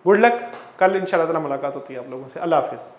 Good luck. कल इंशाल्लाह ताला मुलाकात होती है आप लोगों से। अल्लाह हाफिज़।